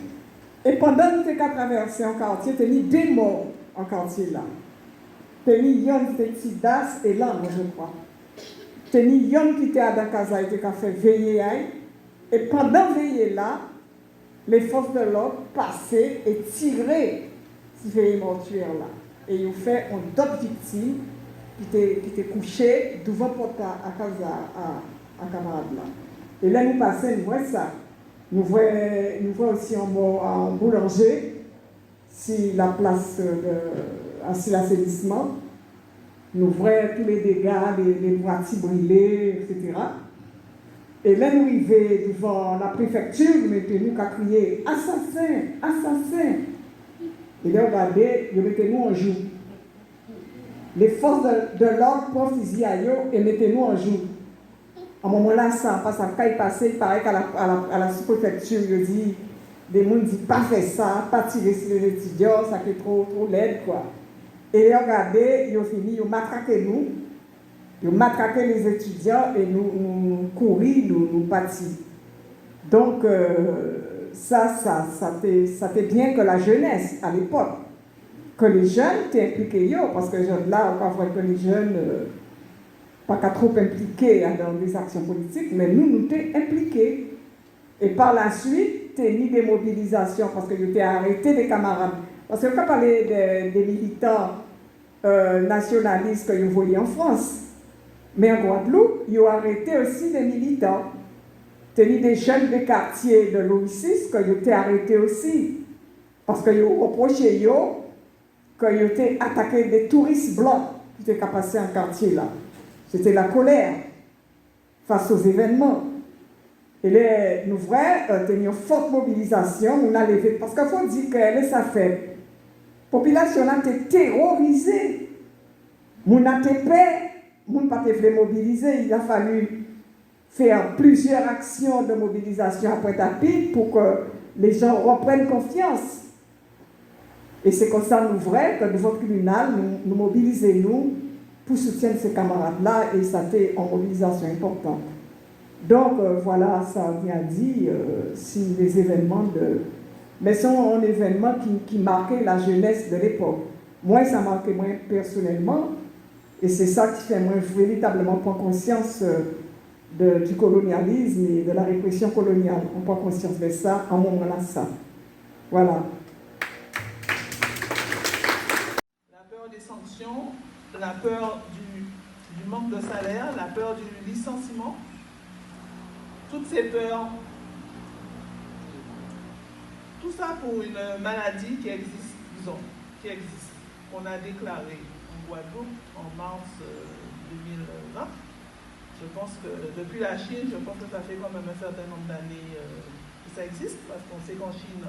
Et pendant que nous avons traversé un quartier, il y a des morts en quartier là. Il y a des Tidas et là, je crois. Il y a qui était à Dakaza et qui a fait veiller. Et pendant veiller là, les forces de l'ordre passaient et tiraient ces veillés mortuaires là. Et ils ont fait d'autres victimes qui étaient couchées devant porte à Casa à camarade là. Et là, nous passons, nous voyons ça. Nous voyons aussi en boulanger, si la place, si l'assainissement. Nous voyons tous les dégâts, les boîtiers brûlés, etc. Et là, nous arrivons devant la préfecture, nous mettons-nous à crier « Assassin! Assassin !» Et là, regardez, nous mettons-nous en joue. Les forces de l'ordre prennent fusil à eux et mettez-nous en joue. À un moment-là, ça passe à quand il passait, il paraît qu'à la sous-préfecture, il dit, des gens disent pas faire ça, pas tirer sur les étudiants, ça fait trop laid, quoi. Et regardez, ils ont fini, ils ont matraqué nous, ils ont matraqué les étudiants et nous courir, nous partis. Donc, ça fait bien que la jeunesse, à l'époque, que les jeunes étaient impliqués, parce que là, on voit que les jeunes, pas qu'à trop impliqués dans des actions politiques, mais nous étions impliqués. Et par la suite, il y a eu des mobilisations, parce que j'étais arrêté des camarades. Parce que quand on parlait des militants nationalistes que vous voyez en France, mais en Guadeloupe, ils ont arrêté aussi des militants. Il y a eu des jeunes des quartiers de l'OICIS qui ont été arrêtés aussi. Parce qu'ils ont reproché qu'ils ont été attaqués des touristes blancs qui étaient passés en quartier là. C'était la colère face aux événements. Et là, nous avons une forte mobilisation, on a levé, parce qu'il faut dire que ça fait. La population a été terrorisée. On a été peur, on n'a pas été mobilisé. Il a fallu faire plusieurs actions de mobilisation après tapis pour que les gens reprennent confiance. Et c'est comme ça, nous vrai, que devant le tribunal, nous mobilisons pour soutenir ces camarades-là, et ça a été une mobilisation importante. Donc, voilà, ça vient dire si les événements de... Mais sont un événement qui marquait la jeunesse de l'époque. Moi, ça m'a marqué moi personnellement, et c'est ça qui fait moi véritablement prendre conscience du colonialisme et de la répression coloniale. On prend conscience de ça en moment-là, ça. Voilà. La peur des sanctions, la peur du manque de salaire, la peur du licenciement, toutes ces peurs, tout ça pour une maladie qui existe, disons, qu'on a déclarée en Guadeloupe en mars 2020. Je pense que depuis la Chine, je pense que ça fait quand même un certain nombre d'années que ça existe, parce qu'on sait qu'en Chine,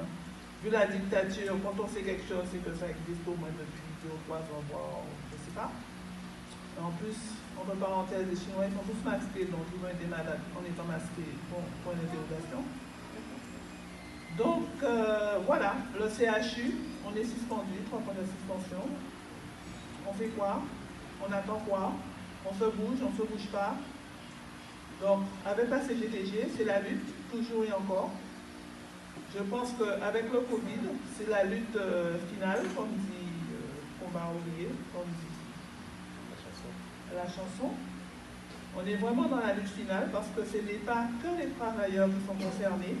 vu la dictature, quand on sait quelque chose, c'est que ça existe au moins depuis 2 ou 3 ans, voire je ne sais pas. Et en plus, entre parenthèses, les Chinois ils sont tous masqués, donc ils vont être malades en étant masqués. Bon, point d'interrogation. Donc voilà, le CHU, on est suspendu, 3 points de suspension. On fait quoi? On attend quoi? On se bouge, on ne se bouge pas. Donc avec la CGTG, c'est la lutte, toujours et encore. Je pense qu'avec le Covid, c'est la lutte finale, comme dit Combat Ouvrier, comme dit la chanson. On est vraiment dans la lutte finale parce que ce n'est pas que les travailleurs qui sont concernés,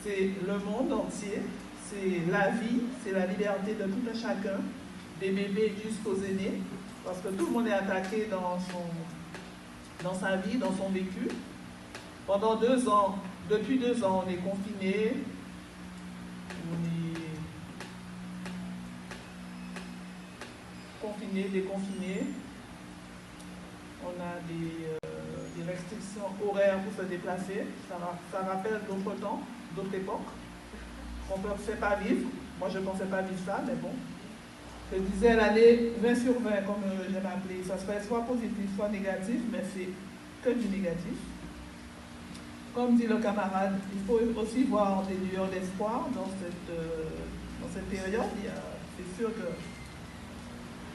c'est le monde entier, c'est la vie, c'est la liberté de tout un chacun, des bébés jusqu'aux aînés, parce que tout le monde est attaqué dans sa vie, dans son vécu. Pendant 2 ans, depuis 2 ans, on est confinés, déconfinés. On a des restrictions horaires pour se déplacer. Ça rappelle d'autres temps, d'autres époques, qu'on ne pensait pas vivre. Moi, je ne pensais pas vivre ça, mais bon. Je disais l'année 20 sur 20, comme j'aime appeler, ça serait soit positif, soit négatif, mais c'est que du négatif. Comme dit le camarade, il faut aussi voir des lueurs d'espoir dans cette période. C'est sûr que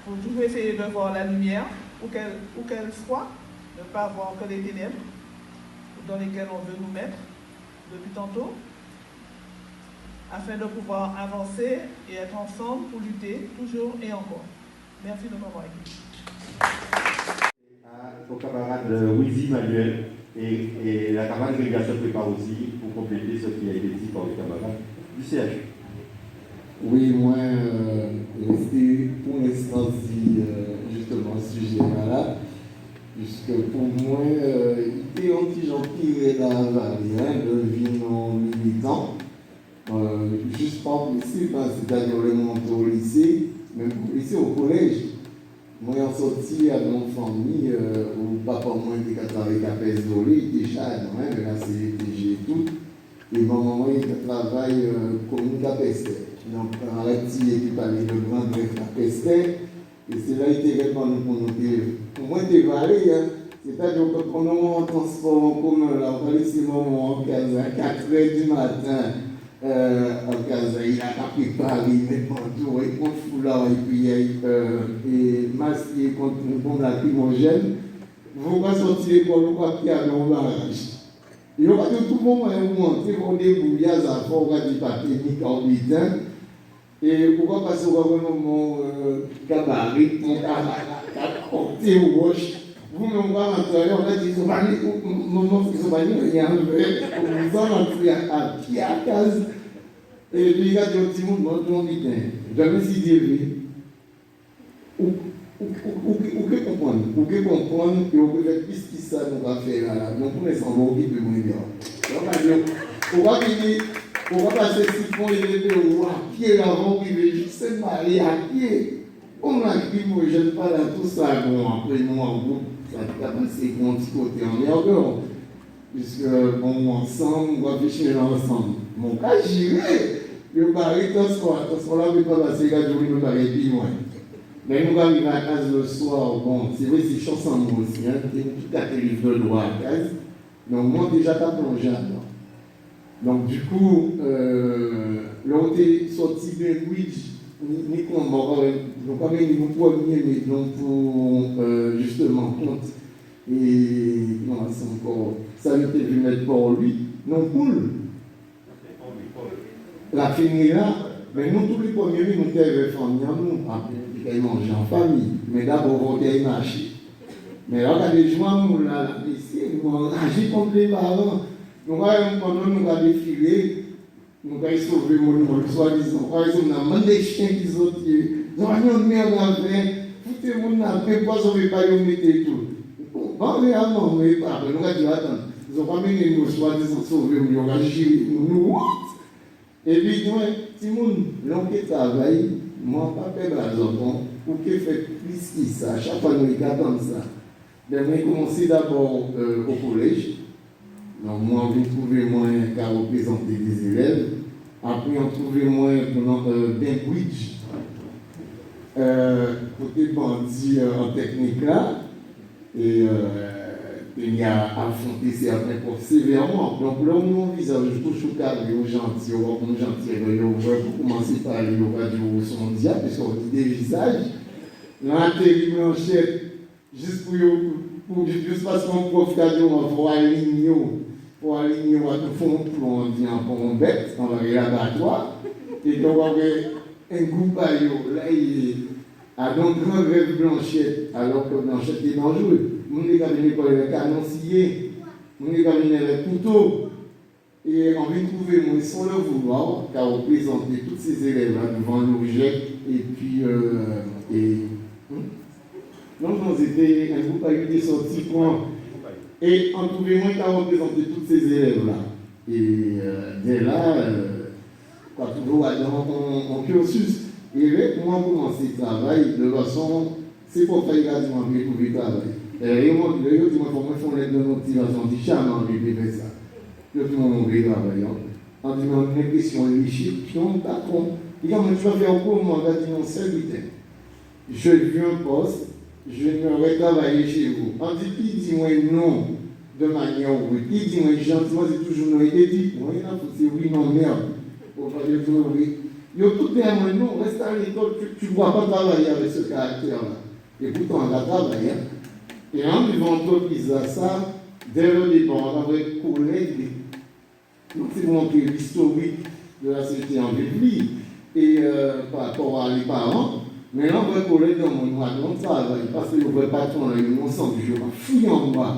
faut toujours essayer de voir la lumière, où qu'elle soit, ne pas voir que les ténèbres dans lesquelles on veut nous mettre depuis tantôt, afin de pouvoir avancer et être ensemble pour lutter toujours et encore. Merci de m'avoir écouté. Au camarade Wizy Manuel et la camarade Grégation prépare aussi pour compléter ce qui a été dit par les camarades du CHU. Oui, moi, rester pour l'instant justement ce sujet-là, puisque pour moi, il était un petit gentil dans la vallée, de vie non militant, juste par principe, c'est-à-dire le monter au lycée, même au lycée, au collège. Moi, en sorti à mon famille, où papa, moi, était avec la peste d'olé, déjà, de la CGTG et tout, et maman, il travaille comme capesteur. Donc, on a dit qu'il parlait de grand greffe la pesteur, et c'est là qu'il était réellement nous pour nous dire. Pour moi, c'est varié, c'est-à-dire que quand on est en transport en commun, là, on va laisser maman en case à 4 h du matin, en case, il a préparé, il met pantour, il compte foulard, et puis il masqué contre une bombe lacrymogène. Vous ne pouvez pas sortir l'école, vous ne pouvez pas aller au barrage. Il y aura tout le monde où monter pour débrouiller à la forme du papier nickel. Et pourquoi passer au gouvernement gabarit, mon côté rouge, vous-même, on va rentrer, on a dit, ils sont pas rien, on va rentrer à pied à case, et puis il y a des petits mouvements, on dit, je me suis dit, où comprendre, et on peut faire plus que ça, nous va faire là, donc pour l'instant, on va occuper mon idée. On va venir. On va passer 6 points et lever au à pied avant qu'il veut juste se marier à pied. On a dit, moi, je ne parle à tout ça, bon, après, moi, en groupe, ça a passé mon petit côté en merde, puisque, bon, ensemble, on va réfléchir ensemble. Mon cas, j'irai, le mari, parce qu'on là, on ne peut pas passer 4 jours, il ne peut pas aller plus loin. Mais nous arrivons à la case le soir, bon, c'est vrai, c'est chanson moi aussi, hein, tout à fait livre de droit à la case. Donc, moi, déjà, pas plongé là-dedans. Donc, du coup, l'on est sorti de Louis, ni comme nous pas mis nous premier, mais donc pour justement compte. Et non, c'est encore, ça ne peut plus mettre pour lui, non pour la finir là, Mais nous, tous les premiers, nous avons famille en nous, après, nous manger en famille. Mais d'abord, on a marché. Mais là, quand les gens nous l'ont apprécié, nous avons agi contre les parents. Nous avons défilé, nous avons sauvé mon monde, soi-disant. Par exemple, nous avons demandé des chiens qui sont tués. Nous avons mis en avant, foutez mon âme, même pas sauver pas, ils mettez tout. Bon, réellement, mais après, nous avons dit, attends, ils n'ont pas mené nous, soi-disant, sauver, nous avons agi, nous. Et puis, nous, si l'on qui travaille, moi, pas faire la enfants, ou qui fait plus que ça, chaque fois nous regardons ça. Mais on commence d'abord au collège. Donc, moi, on vient trouver moins qu'à représenter des élèves. Après, on trouve moins Ben Bridge. Côté bandit en technique là. Et il y a affronté certains profs sévèrement. Donc là, on visage toujours cadré aux gentils, aux gentils, on va commencer par parler, on va dire au son diable, parce qu'on dit des visages. L'intérêt Blanchette, juste parce qu'on prof cadré, on va aligner, on va tout fond, on dit en bête, on va aller à l'abattoir. Et donc, on va un groupe à yo, là, il a donc grand rêve Blanchette, alors que Blanchette est dangereux. Mon cabinet pour les canonciers, mon cabinet les couteaux. Et on vient trouver moi sans le vouloir, car on présentait tous ces élèves-là devant l'objet. Et puis, non, c'était un groupe avec des sorties points. Et on trouvait moi car on présentait tous ces élèves-là. Et dès là, quand toujours en cursus, et là, moi, on commençait le travail de façon, c'est pour faire quasiment bien trouver le travail. Et moi, je dis, moi, il faut l'aide de motivation, je dis, charmant, je vais faire ça. Je dis, mon vrai travail. On dit, on a une impression, les chiffres, on pas con. Il dit, je vais faire quoi, moi, on dit, mon seul item. Je veux un poste, je vais travailler chez vous. On dit, qui dit, moi, non, de manière oui. Qui dit, moi, gentiment, c'est toujours non. Et dit, moi, il a c'est oui, non, merde. Pour faire dire, oui. Il y a tout un moment, non, reste à l'école, tu ne vois pas travailler avec ce caractère-là. Et pourtant, on a travaillé. Et en vivant l'entreprise à ça, dès le départ, on avait collègue, nous avons montré l'historique de la société en Bible, et par rapport à les parents, mais là, on va collègue dans mon noir, on travaille, parce que le patron, là, il m'en sent du jour, fouille en bas.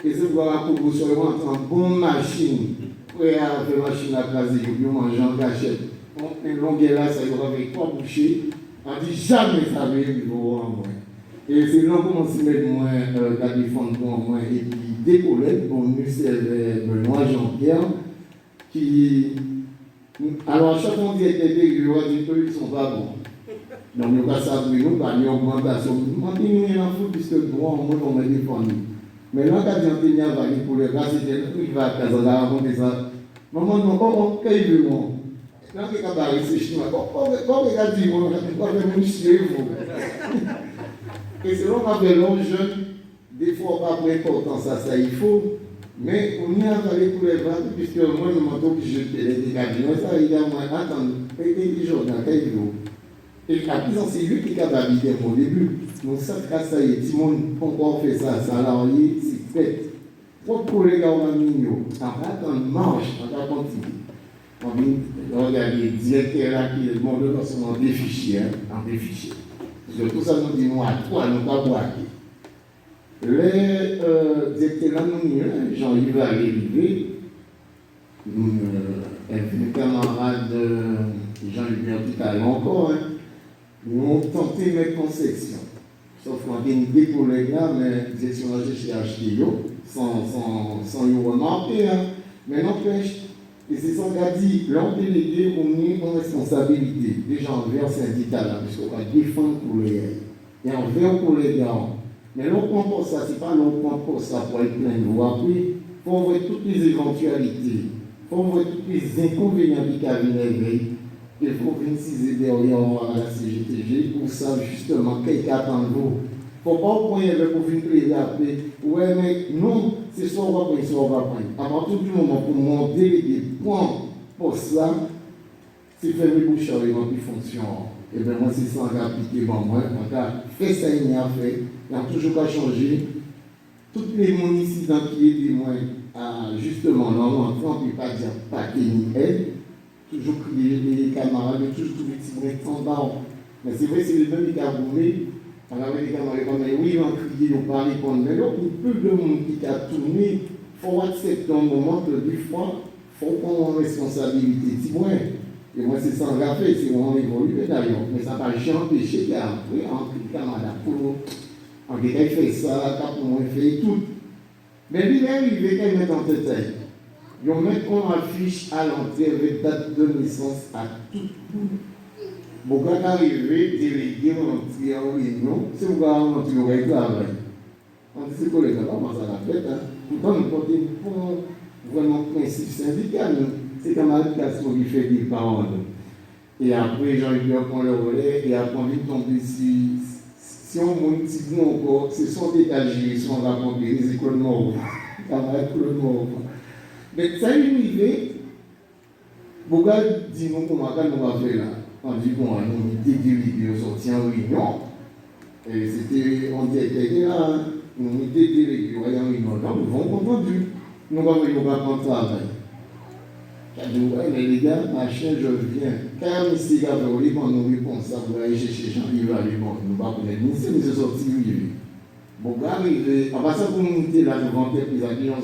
Et c'est pour la proposition, on en bonne machine, prêt à faire machine à placer, pour manger en cachette. Une longueur là, ça y aura avec 3 bouchées, on dit jamais ça va être en moins. Et c'est là qu'on s'y met moins la défense pour moi. Et puis des collègues, bon, nous c'est Benoît Jean-Pierre, qui. Alors, chaque fois qu'on dit que ils ne sont pas bons. Donc, nous pas ça pour nous, pas une augmentation. On dit nous rien à foutre, puisque moi, on me défend. Mais là, quand on dit qu'il pour les gars, il va à casa, on va raconter ça. Maman, non, on paye le monde. Là, il y a des chinois. Comment il a dit, on va faire mon chien, et selon ma belle jeune, des fois, on va pas important ça il faut, mais on y a allé pour les ventes, puisque moi, je m'entends que je fais des cabinets, ça, il y a moins, attends, et des jours dans quel jour. Et la plus c'est lui qui a habité au début. Donc, ça, ça y est, tout le monde encore fait ça, salarié, c'est fait. Pour collègues à Mignon, après, attends, marche, on va continuer. On regarde les directeurs là qui demandent forcément des fichiers, des fichiers. Donc, tout ça nous dit, nous, à toi, nous pas boire. Les directeurs là, nous, Jean-Yves va arriver, un camarade Jean-Yves tout à l'heure encore, nous avons tenté de mettre en section. Sauf qu'on a des collègues là, mais direction chez HTO, sans y remarquer, mais n'empêche. Et c'est ça qu'a dit, l'homme délégué, on est en responsabilité, déjà envers le syndicat là, puisqu'on va défendre pour les et envers pour les gars. Mais l'on prend pour ça, c'est pas l'on prend pour ça pour être plein de voix. Après, il faut voir toutes les éventualités, il faut voir tous les inconvénients du cabinet veille. Il faut préciser derrière à la CGTG pour ça, justement, quelqu'un attend vous. Il ne faut pas au point de pour venir plaider après. Ouais, mais non, c'est soit on va prendre, soit on va prendre. À partir du moment où mon délégué prend pour cela, c'est faire les bouches avec une fonction. Et bien, moi, c'est ça qui a appliqué pour moi. On a fait ça, il y a fait. Il n'y a toujours pas changé. Toutes les municipalités qui étaient moins à justement l'entrant, puis pas dire pas qu'il ni aide. toujours crier les camarades, toujours tout les petits bruits bas. Mais c'est vrai, c'est le même qui a bourré. On avait des camarades qui disaient oui, on criait, on parlait, mais là, il y a peu de monde qui a tourné. Il faut accepter un moment que des fois, il faut prendre une responsabilité. Et moi, c'est sans rappeler, c'est vraiment évolué d'ailleurs. Mais ça n'a pas empêché qu'il y a un camarade pour en quelqu'un fait ça, pour moi, il fait tout. Mais lui, il est arrivé qu'il met en tête. Ils mettent une affiche à l'entrée avec date de naissance à tout. Bon, quand arrivé, délégué, on en réunion, c'est vous on travail. On dit, c'est quoi les gars, comment ça l'a fait, pourtant, nous portons pour vraiment principe syndical, c'est camarades qui fait des paroles. Et après, Jean-Pierre prend le relais, et après, on vient tomber si on monte petit bout encore, c'est son dégagé, son rapport les écoles mortes, camarades pour le mort. Mais ça, une idée, beaucoup disent nous comment on va faire là. On dit bon, nous délégués, on sortit en réunion, et c'était, on dit, là, nous délégués, on va en réunion, là, nous vont comprendre, nous allons prendre travail. Mais les gars, machin, je viens. Quand ici, quand on nous répond ça, vous allez chercher Jean-Yves, nous ne pouvons pas connaître. Nous sommes sortis, bon, arrivé, en passant pour monter là devant les avions, et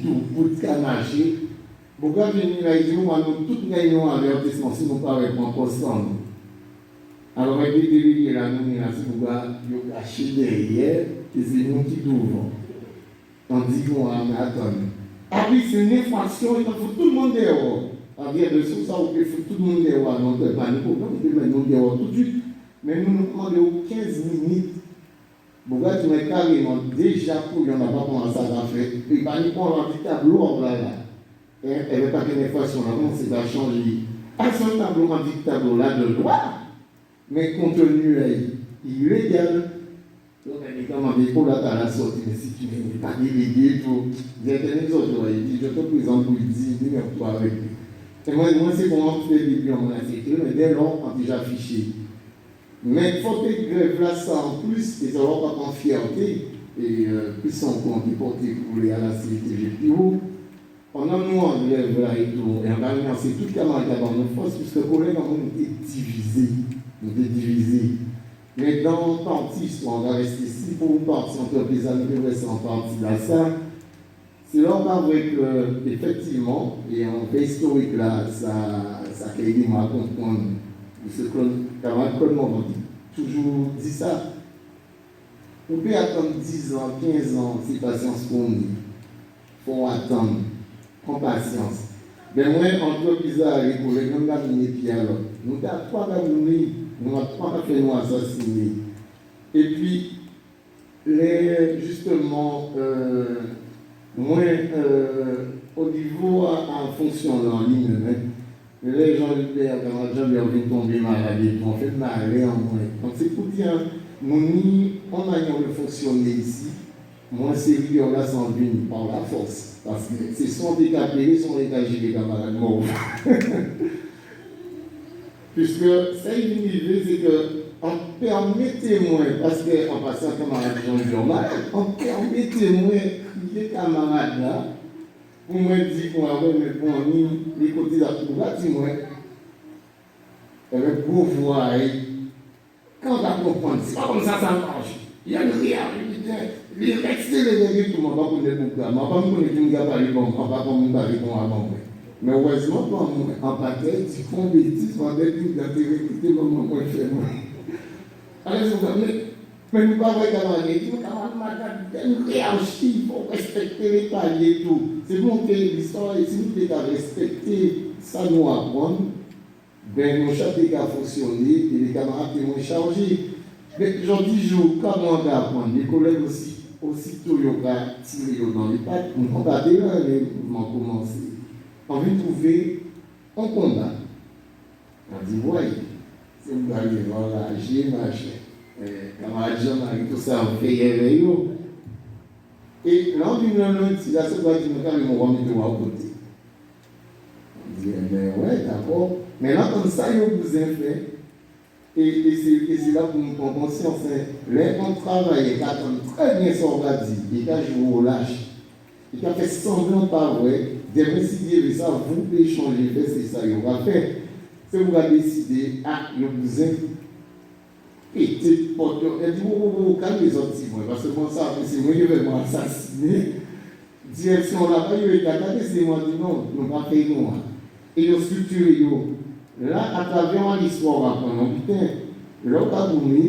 tout, pour le marcher. Bon, quand venir là, ils disent, nous tous gagnons un avertissement si nous ne pouvons pas répondre. Alors, avec les délégués là, nous, c'est pour nous cacher derrière, et c'est nous qui ouvrons. On dit qu'on va attendre. Ah oui, c'est une infraction, il faut tout le monde dehors. En bien de ça, il faut tout le monde dehors. Non, il n'y a pas de problème, il faut mettre nous dehors tout de suite. Mais nous nous demandons 15 minutes. Bon, tu mets carrément déjà pour qu'il n'y en a pas commencé à faire. Il va nous prendre un petit tableau là. Elle ne veut pas qu'une infraction là, comment c'est à changer. Pas un tableau, un petit tableau là de droit, mais contenu illégal. Donc, elle dit pour la sortie, mais si tu n'es pas délégué, pour dire les autres, il dit, je te présente pour lui dire, dis-moi avec lui. Et moi, c'est comment on fait des bilans, on a fait, mais dès lors, on a déjà affiché. Mais il faut que grève là, ça en plus, et ça va pas en fierté, et plus son compte est porté pour les à la CTG plus haut. On a nous en grève là et tout, et on va lancer toute camarade dans nos forces, puisque le collègue, on était divisés. Mais dans le parti, on va rester ici pour une partie entreprise à nous rester en partie là, ça. C'est là qu'on vrai que, effectivement, et en fait historique là, ça a aidé à comprendre ce que camarade Claude Morvan toujours dit ça. On peut attendre 10 ans, 15 ans, c'est patience pour nous. Il faut attendre, prends patience. Mais moi, entreprise à les collègues, nous avons mis pieds alors. Nous avons 3 gars nous avons 3 fait nous assassiner. Et puis, justement, moi, au niveau en fonction en ligne, les gens viennent tomber malade, on fait malade en moins. Donc c'est pour dire, on a de fonctionner ici, moins sérieux là sans venir par la force. Parce que c'est son décapé, son dégagé les camarades morts. Puisque ça est une c'est qu'on permettait moins, parce qu'en passant camarade Jean-Jean malade, on permettait moins les camarades là, pour moi dire qu'on a les côtés de la cour, moi, avec gros voix, quand on va comprendre, c'est pas comme ça marche. Il y a une réalité. Les rester les délégués, tout le monde va connaître mon gars. Je ne vais pas connaître mon gars par exemple, je ne vais pas connaître mon avant. Mais heureusement, en bataille, tu fais des bêtises, on va dire que tu as écouté le moment où je fais. Alors, mais nous ne pouvons pas regarder, nous avons réagi, il faut respecter les paliers et tout. C'est montrer l'histoire, et si nous devons respecter ça, nous apprendre, ben nos chats ont fonctionné et les camarades ont chargé. Mais j'en dis jour, comment on va apprendre, les collègues aussi, aussitôt ils ont tiré dans les pattes, on va déjà les mouvements commencer. On veut trouver un combat. On dit, voyez, c'est vous allez enrager, machin. Camarade Jean-Marie, tout ça, on fait y et là, on dit, non, si la seule fois que nous avons on va mettre à côté. On dit, ouais, d'accord. Mais là, comme ça, il y a besoin de faire. Et c'est là pour nous prendre conscience. Là, on travaille, on attend très bien son badi, il a joué au lâche. Il a fait semblant pas vrai. demain, si Dieu veut ça, vous pouvez changer, c'est ça, il va faire. C'est vous avez décidé, il vous aime. Et c'est pour elle dit, vous calmez les autres, parce que moi, ça, c'est moi qui vais m'assassiner. Direction là-bas, il a regardé, c'est moi, dit non, nous ne pas faire nous. Et ils ont structuré. Là, à travers l'histoire, on va prendre, putain, l'autre a voulu,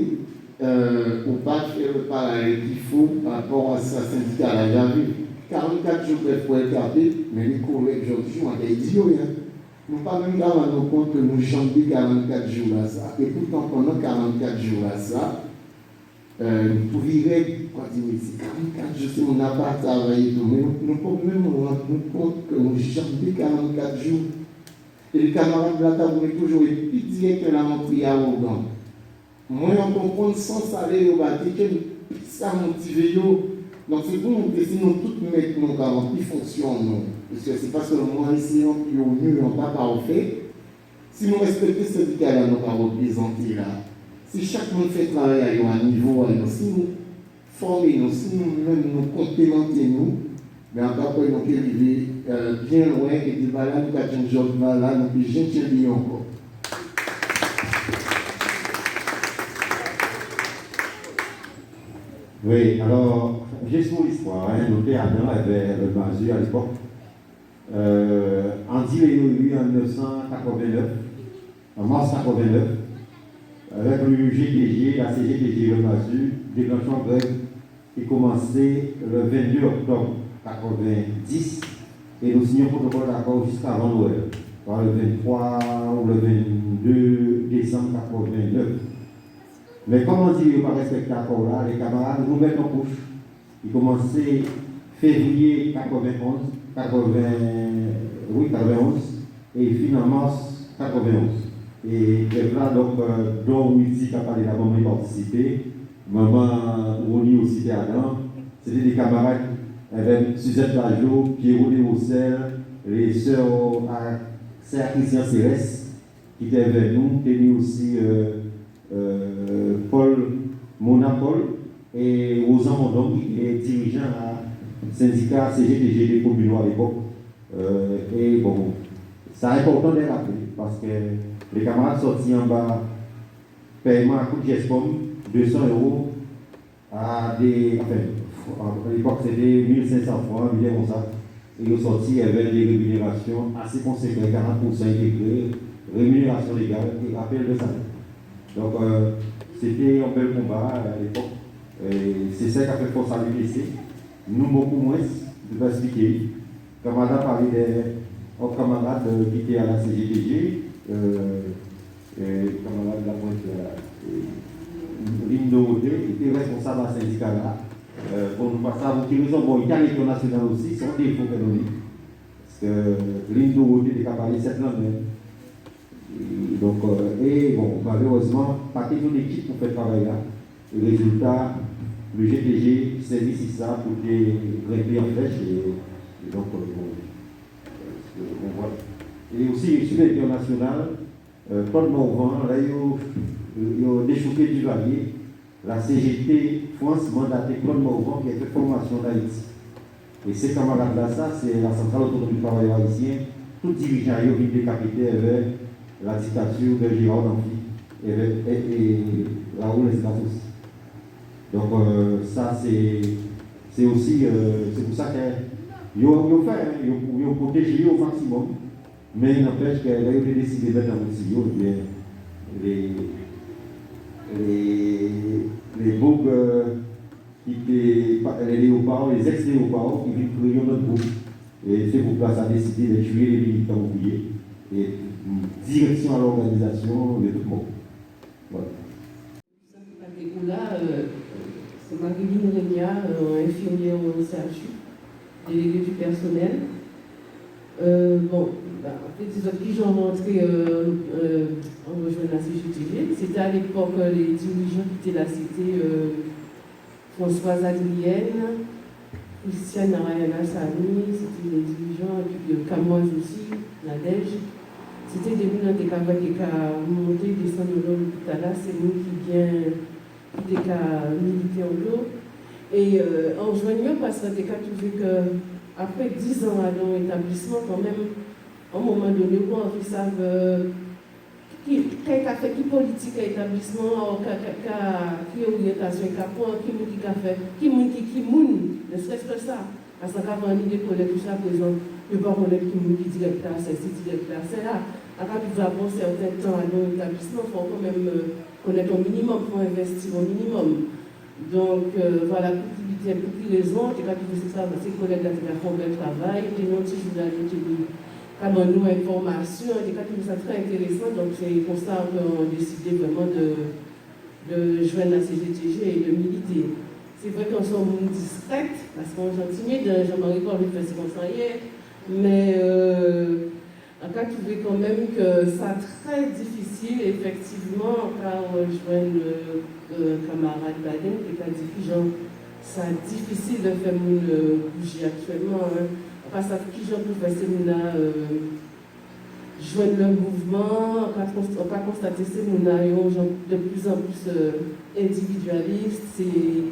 on pas faire le parallèle qu'il faut par rapport à ce syndicat-là. Il y a vu 44 jours pour être capé, mais les collègues aujourd'hui ont été idiots. Nous ne pouvons même pas rendre compte que nous chantons 44 jours là, ça. Et pourtant, pendant 44 jours là, ça, nous pouvions quoi dire, c'est 44 jours, si on n'a pas travaillé tout, mais nous pouvons même nous rendre compte que nous chantons 44 jours. Et les camarades de la table ont toujours été plus directs que la montre arrogant. Moi, on comprend sans salaire au bâti, que ça motive. Donc, c'est pour nous que si nous tous mettons nos garanties qui fonctionnent, parce que c'est parce que moi, ici, on est mieux, on n'est pas parfait. Si nous respectons ce syndicat-là, nous pas représenté là, si chaque monde fait travail à un niveau, si nous formons, si nous-mêmes nous complémentons, mais encore nous pouvons arriver bien loin et dire, voilà, nous avons un job, là, nous pouvons jamais encore. Oui, alors, juste pour l'histoire, noté Adam avait le Mazu à l'époque. Andy l'a eu en 1989, en mars 1989, avec le GTG, la CGTG, le Mazu, déclenchant grève qui commençait le 22 octobre 1990 et nous signons protocole d'accord jusqu'avant Noël, par le 23 ou le 22 décembre 1989. Mais comme on dit, il ne pas respecter l'accord là, les camarades nous mettent en couche. Ils commençaient février 91 et finalement 91. Et là, donc, dont Willy qui a parlé, la maman y participé, maman Rony aussi était Adam, c'était des camarades, Suzette Lajo, Pierrot Desroussel, les sœurs Christian Céleste, qui étaient avec nous, Téni aussi. Paul Monapol et Rosan Mondon, qui est dirigeant à syndicat CGTG des communaux à l'époque. Et bon, c'est important de les rappeler parce que les camarades sortis en bas, paiement à coup de GESCOM, 200 € à des. Enfin, à l'époque c'était 1500 francs, comme ça. Et ils sont sortis avec des rémunérations assez conséquentes, 40% intégrés, rémunération légale et appel de salaire. Donc, c'était un bel combat à l'époque. C'est ça qui a fait force à l'UPC. Nous, beaucoup moins, je vais expliquer. Camarade a parlé des camarades qui étaient à la CGTG, camarade de la pointe, Ligne Dorothée, qui était responsable à ce syndicat-là. Pour nous passer à vous qui raison, bon, il y a l'école nationale aussi, c'est un défaut que nous avons. Parce que Ligne Dorothée était capable de 7 ans même. Donc, et bon, malheureusement, pas toute l'équipe pour faire travail là. Le résultat, le GTG service ici ça pour les grimper en flèche. Et donc, bon, voilà. Et aussi, sur l'international, Claude Morvan, là, ils ont déchouqué du Valier. La CGT France mandaté Claude Morvan qui a fait formation d'Haïti. Et ces camarades-là, ça, c'est la centrale autonome du travail haïtien. Tout dirigeant, ils ont été décapités avec la dictature de Gérard Danfi et Raoul Esclat aussi. Donc ça c'est aussi, c'est pour ça qu'ils ont fait, ils ont protégé au maximum, mais il n'empêche qu'ils ont décidé de mettre en studio les boucs qui étaient les léopards, les ex-léopards qui viennent créer notre groupe. Et c'est pour ça a décidé de tuer les militants ouvriers. Et direction à l'organisation de tout le monde. Voilà. Là, c'est Marie-Line Rémia, infirmière au CHU, déléguée du personnel. Bon, en fait, les autres qui sont rentrés en rejoignant la CGTG, c'était à l'époque les dirigeants qui étaient là, c'était Françoise Adrienne, Christiane Narayana Sami, c'était les dirigeants, et puis Camoise aussi, Nadège. C'était des gens qui ont monté, descendu de l'hôpital là, c'est nous qui étaient militer en l'eau. Et en joignant, parce que des cas trouvé que après 10 ans à nos établissements, quand même, à un moment donné, on savent qui a fait qui politique à l'établissement, qui orientation, qui ne serait-ce que ça. Parce qu'avant l'idée de connaître tout ça, par exemple, ne pas connaître qui directeur, c'est directeur, c'est là. Après, nous avons un certain temps à nos établissements, il faut quand même connaître au minimum pour investir au minimum. Donc, voilà, pour toutes les raisons, j'ai vu ça, c'est collègues qui ont fait le travail, et nous, si je vous ai dit, comme nous, information, j'ai vu ça très intéressant, donc c'est pour ça qu'on a décidé vraiment de joindre la CGTG et de militer. C'est vrai qu'on soit discrète, parce qu'on est timide, Jean-Marie Paul fait ses conseillers, mais en cas, je trouvais quand même que c'est très difficile, effectivement, car rejoindre le camarade Baden, qui a dit que c'est difficile de faire bouger actuellement. Parce que qui j'en peux faire, joindre le mouvement, on va constater que nous avons de plus en plus individualistes. C'est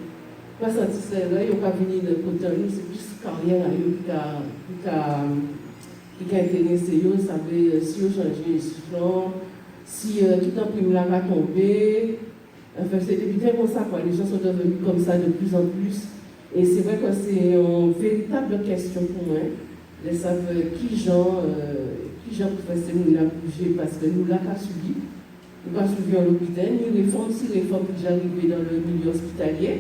pas satisfait, là, ils n'ont pas venu de côté nous, c'est plus carrière qui a intéressé, vous savez, si vous changez les chiffres, si tout un prime là va tomber. Enfin, c'est depuis très comme ça, quoi. Les gens sont devenus comme ça de plus en plus. Et c'est vrai que c'est une véritable question pour moi. De savoir qui gens professeurs nous a bougé parce que nous l'avons subi. Nous l'avons subi en l'hôpital. Nous réformes, si réforme qui j'arrivais dans le milieu hospitalier.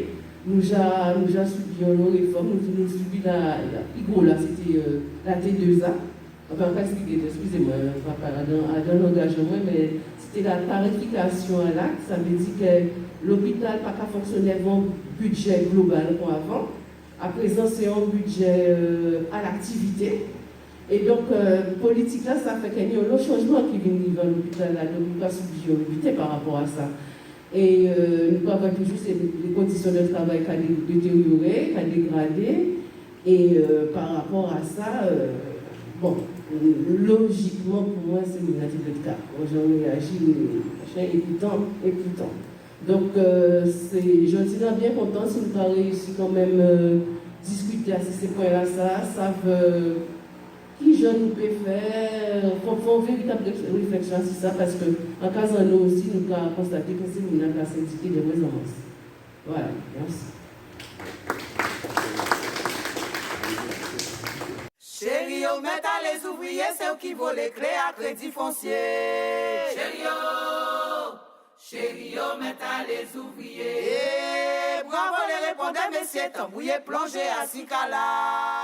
Nous avons subi une réforme. Nous avons subi la IGO, là, c'était la T2A. Enfin, on va expliquer, excusez-moi, je ne vais pas aller dans l'engagement, mais c'était la tarification à l'acte. Ça veut dire que l'hôpital n'a pas fonctionné avec un budget global comme avant. À présent, c'est un budget à l'activité. Et donc, politique là, ça fait qu'il y a un changement qui vient dans l'hôpital, là, donc nous pas subir l'hôpital par rapport à ça. Et nous avons toujours les conditions de travail qui ont détérioré, qui ont dégradé. Et par rapport à ça, bon, logiquement, pour moi, c'est une attitude de cas. J'en ai agi, écoutant. Donc, je suis bien content si nous avons réussi quand même discuter à ces points-là, savent qui je nous peut faire, faut une véritable réflexion sur ça, parce que en cas de nous aussi, nous avons constaté que c'est une classe syndiquée de moins en moins. Voilà, merci. Chérie, on met à les ouvriers, c'est eux qui volent les clés à crédit foncier. Chérie, on met à les ouvriers. Bravo les répondants, messieurs, t'embrouillez, plongez à Sikala.